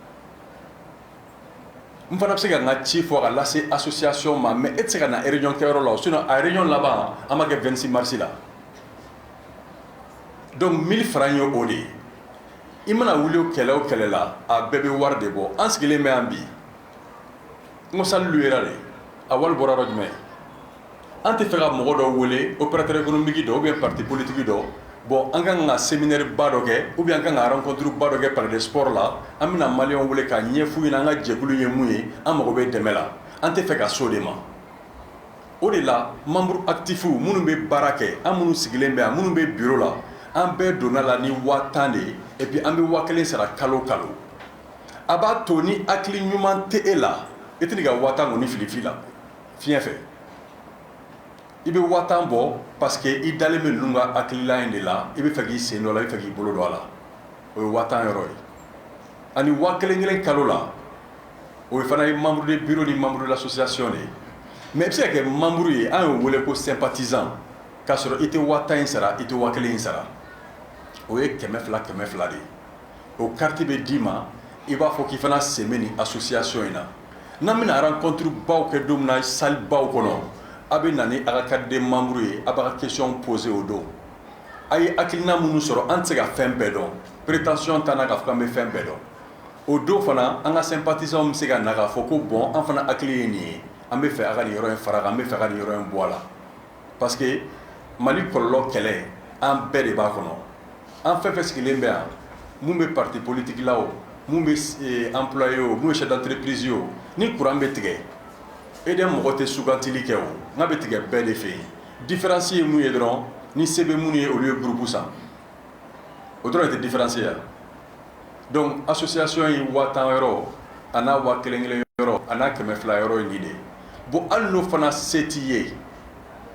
n fana bɛ se ka n ka ci fɔ ka lase association ma mais e tɛ se ka na réunion kɛyɔrɔ la o sinon a réunion laban an b'a kɛ 26 mars la donc 1000 francs ye o de ye i mana wuli o kɛlɛ la a bɛɛ bɛ wari de bɔ an sigilen bɛ yan bi n ko sali luyera de a wari bɔra yɔrɔ jumɛn an tɛ fɛ ka mɔgɔ dɔ wele opérateur économique dɔ ou bien parti politique dɔ bon an kan ka séminaire ba dɔ kɛ ou bien an kan ka rencontre ba dɔ kɛ palais de sport la an bɛna maliyɛnw wele ka ɲɛf'u ɲɛna an ka jɛkulu ye mun ye an mago bɛ dɛmɛ la an tɛ fɛ ka s'o de ma o de la membre actifs minnu bɛ baara kɛ an minnu sigilen bɛ yan minnu bɛ bureau la an bɛɛ donna la ni 1000 de ye et puis an bɛ 1000 sara kalo kalo a b'a to ni hakili ɲuman tɛ e la i tɛ nin ka 1000 kɔni fili la fiɲɛ fɛ i bɛ 1000 bɔ parce que i dalen bɛ ninnu ka hakilila in de la i bɛ fɛ k'i sen dɔ la i bɛ fɛ k'i bolo don a la o ye 1000 yɔrɔ ye ani 1000 kalo la o ye fana ye membre de bureau ni membre de l'association de ye mais i bɛ se ka kɛ membre ye an y'o wele ko sympathisant k'a sɔrɔ i tɛ 1000 in sara i tɛ 1000 in sara o ye 200 de ye o carte bɛ d'i ma i b'a fɔ k'i fana sen bɛ nin association in na n'an bɛna rencontre baw kɛ don min na salle baw kɔnɔ a bɛ na ni a ka carte de membre ye a b'a ka question poser o don a ye hakilina minnu sɔrɔ an tɛ se ka fɛn bɛɛ dɔn prétention t'an na k'a fɔ k'an bɛ fɛn bɛɛ dɔn o don fana an ka sympathisants bɛ se ka na k'a fɔ ko bon an fana hakili ye nin ye an bɛ fɛ a ka nin yɔrɔ in fara kan an bɛ fɛ a ka nin yɔrɔ in bɔ a la parce que mali kɔlɔlɔ kɛlɛ an bɛɛ de b'a kɔnɔ an fɛn fɛn sigilen bɛ yan mun bɛ parti politique la o mun bɛ employé o mun bɛ chef d'entreprise o ni courant bɛ tigɛ e de mɔgɔ tɛ sugantili kɛ o n'a bɛ tigɛ bɛɛ de fɛ yen différence ye mun ye dɔrɔn ni se bɛ minnu ye olu ye groupe san o dɔrɔn de tɛ différence ye donc association yi 1000 yɔrɔ a n'a 1000 yɔrɔ a n'a 200 yɔrɔ ye nin de bon hali n'o fana se t'i ye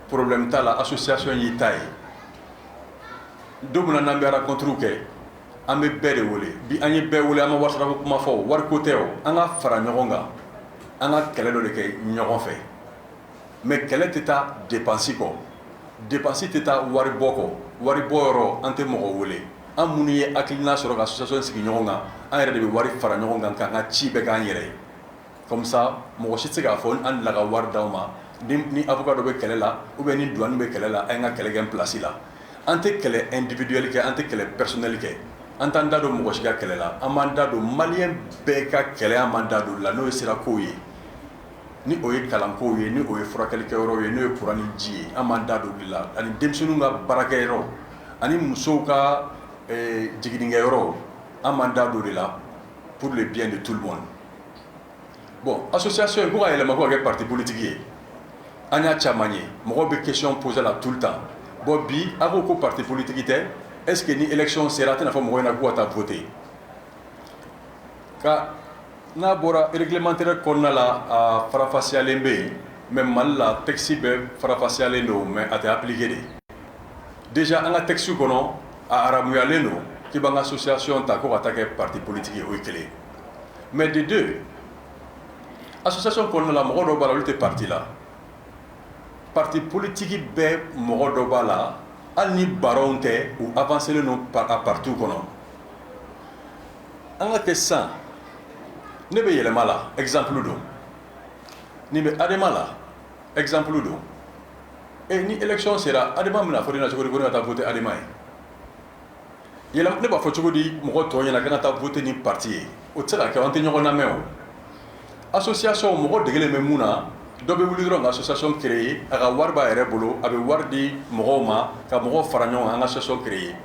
problème t'a la association y'i ta ye domina n'an bɛ rencontre kɛ an bɛ bɛɛ de wele bi an ye bɛɛ wele an ma warisarako kuma fɔ wariko tɛ o an ka fara ɲɔgɔn kan an ka kɛlɛ dɔ de kɛ ɲɔgɔn fɛ mais kɛlɛ tɛ taa dépense kɔ dépense tɛ taa wari bɔ kɔ wari bɔ yɔrɔ an tɛ mɔgɔ wele an minnu ye hakilina sɔrɔ ka association sigi ɲɔgɔn kan an yɛrɛ de bɛ wari fara ɲɔgɔn kan k'an ka ci bɛɛ k'an yɛrɛ ye comme ça mɔgɔ si tɛ se k'a fɔ an la ka wari d'aw ma ni avocat dɔ bɛ kɛlɛ la ou bien ni douane bɛ kɛlɛ la an ka kɛlɛ kɛ place la an tɛ kɛlɛ individuel kɛ an tɛ kɛlɛ personnel kɛ an t'an da don mɔgɔ si ka kɛlɛ la an b'an da don maliyɛn bɛɛ ka kɛlɛ an b'an da don la n'o ye sirakow ye ni o ye kalankow ye ni o ye furakɛlikɛyɔrɔw ye n'o ye kuran ni ji ye an b'an da don olu la ani denmisɛnninw ka baarakɛyɔrɔ ani musow ka jiginnikɛyɔrɔ an b'an da don de la pour le bien de tout le monde bon association in ko ka yɛlɛma ko ka kɛ parti politique ye an y'a caman ye mɔgɔw bɛ question poser la tout le temps bon bi a ko parti politique tɛ est-ce que ni élection sera a tɛna fɔ mɔgɔw ɲɛna k'u ka taa voter ka n'a bɔra réglementaire kɔnɔna la a farafasiyalen bɛ yen mais Mali la texte bɛɛ farafasiyalen don mais a tɛ appliqué de déjà an ka texte kɔnɔ a arabuyalen don k'i b'an ka association ta ko ka taa kɛ parti politique ye o ye kelen mais de deux association kɔnɔna la mɔgɔ dɔw b'a la olu tɛ parti la parti politique bɛɛ mɔgɔ dɔ b'a la hali ni baaraw tɛ u avancelen don a parti kɔnɔ an ka kɛ sisan ne bɛ yɛlɛma la exemple don nin bɛ Adama la exemple don ni élection sera Adama bɛna fɔ ne na cogo di ko ne ka taa voter Adama ye yɛlɛma ne b'a fɔ cogo di mɔgɔ tɔw ɲɛna k'an ka taa voter ni parti ye o tɛ se ka kɛ an tɛ ɲɔgɔn lamɛn o association mɔgɔ degelen bɛ mun na dɔ bɛ wuli dɔrɔn ka association créer a ka wari b'a yɛrɛ bolo a bɛ wari di mɔgɔw ma ka mɔgɔw fara ɲɔgɔn kan an ka association créer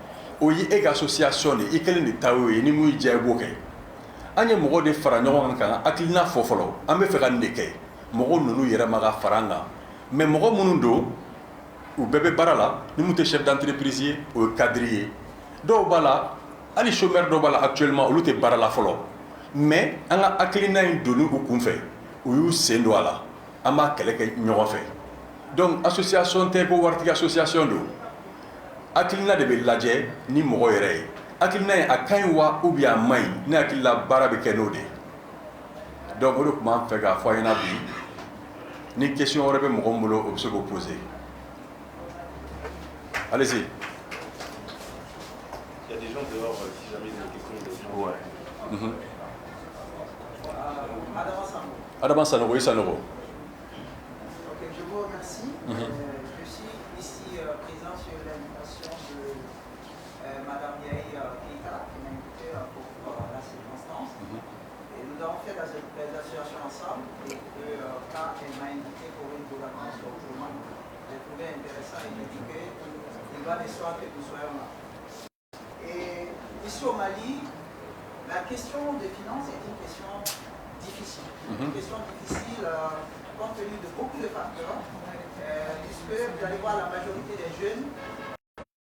o ye e ka association de i kelen de ta y'o ye ni mun y'i diya i b'o kɛ an ye mɔgɔw de fara ɲɔgɔn kan ka hakilina fɔ fɔlɔ an bɛ fɛ ka nin de kɛ mɔgɔw ninnu yɛrɛ ma ka fara an kan mais mɔgɔ minnu don u bɛɛ bɛ baara la ni mun tɛ chef d'entreprise ye o ye cadre ye dɔw b'a la hali chômeur dɔw b'a la actuellement olu tɛ baara la fɔlɔ mais an ka hakilina in donni u kun fɛ u y'u sen don a la an b'a kɛlɛ kɛ ɲɔgɔn fɛ donc association tɛ ko waritigi association don hakilina de bɛ lajɛ ni mɔgɔ yɛrɛ ye hakilina in a ka ɲi wa ou bien a man ɲi ne hakili la baara bɛ kɛ n'o de ye donc o de tun b'an fɛ k'a fɔ a ɲɛna bi ni question wɛrɛ bɛ mɔgɔ min bolo o bɛ se k'o poser allez-y. Il y a des gens dehors, si jamais il y a des questions, des gens. Ouais. Adama Sanogo, oui, Sanogo. Ok, je vous remercie. Je suis ici présent sur l'invitation de Madame Yahi Keita, qui m'a invité pour la circonstance. Et nous avons fait des associations ensemble. Et quand elle m'a invité pour une gouvernance autrement, j'ai trouvé intéressant et j'ai dit qu'il va de soi que nous soyons là. Et ici au Mali, la question des finances est une question difficile. Une question difficile compte tenu de beaucoup de facteurs, puisque vous allez voir la majorité des jeunes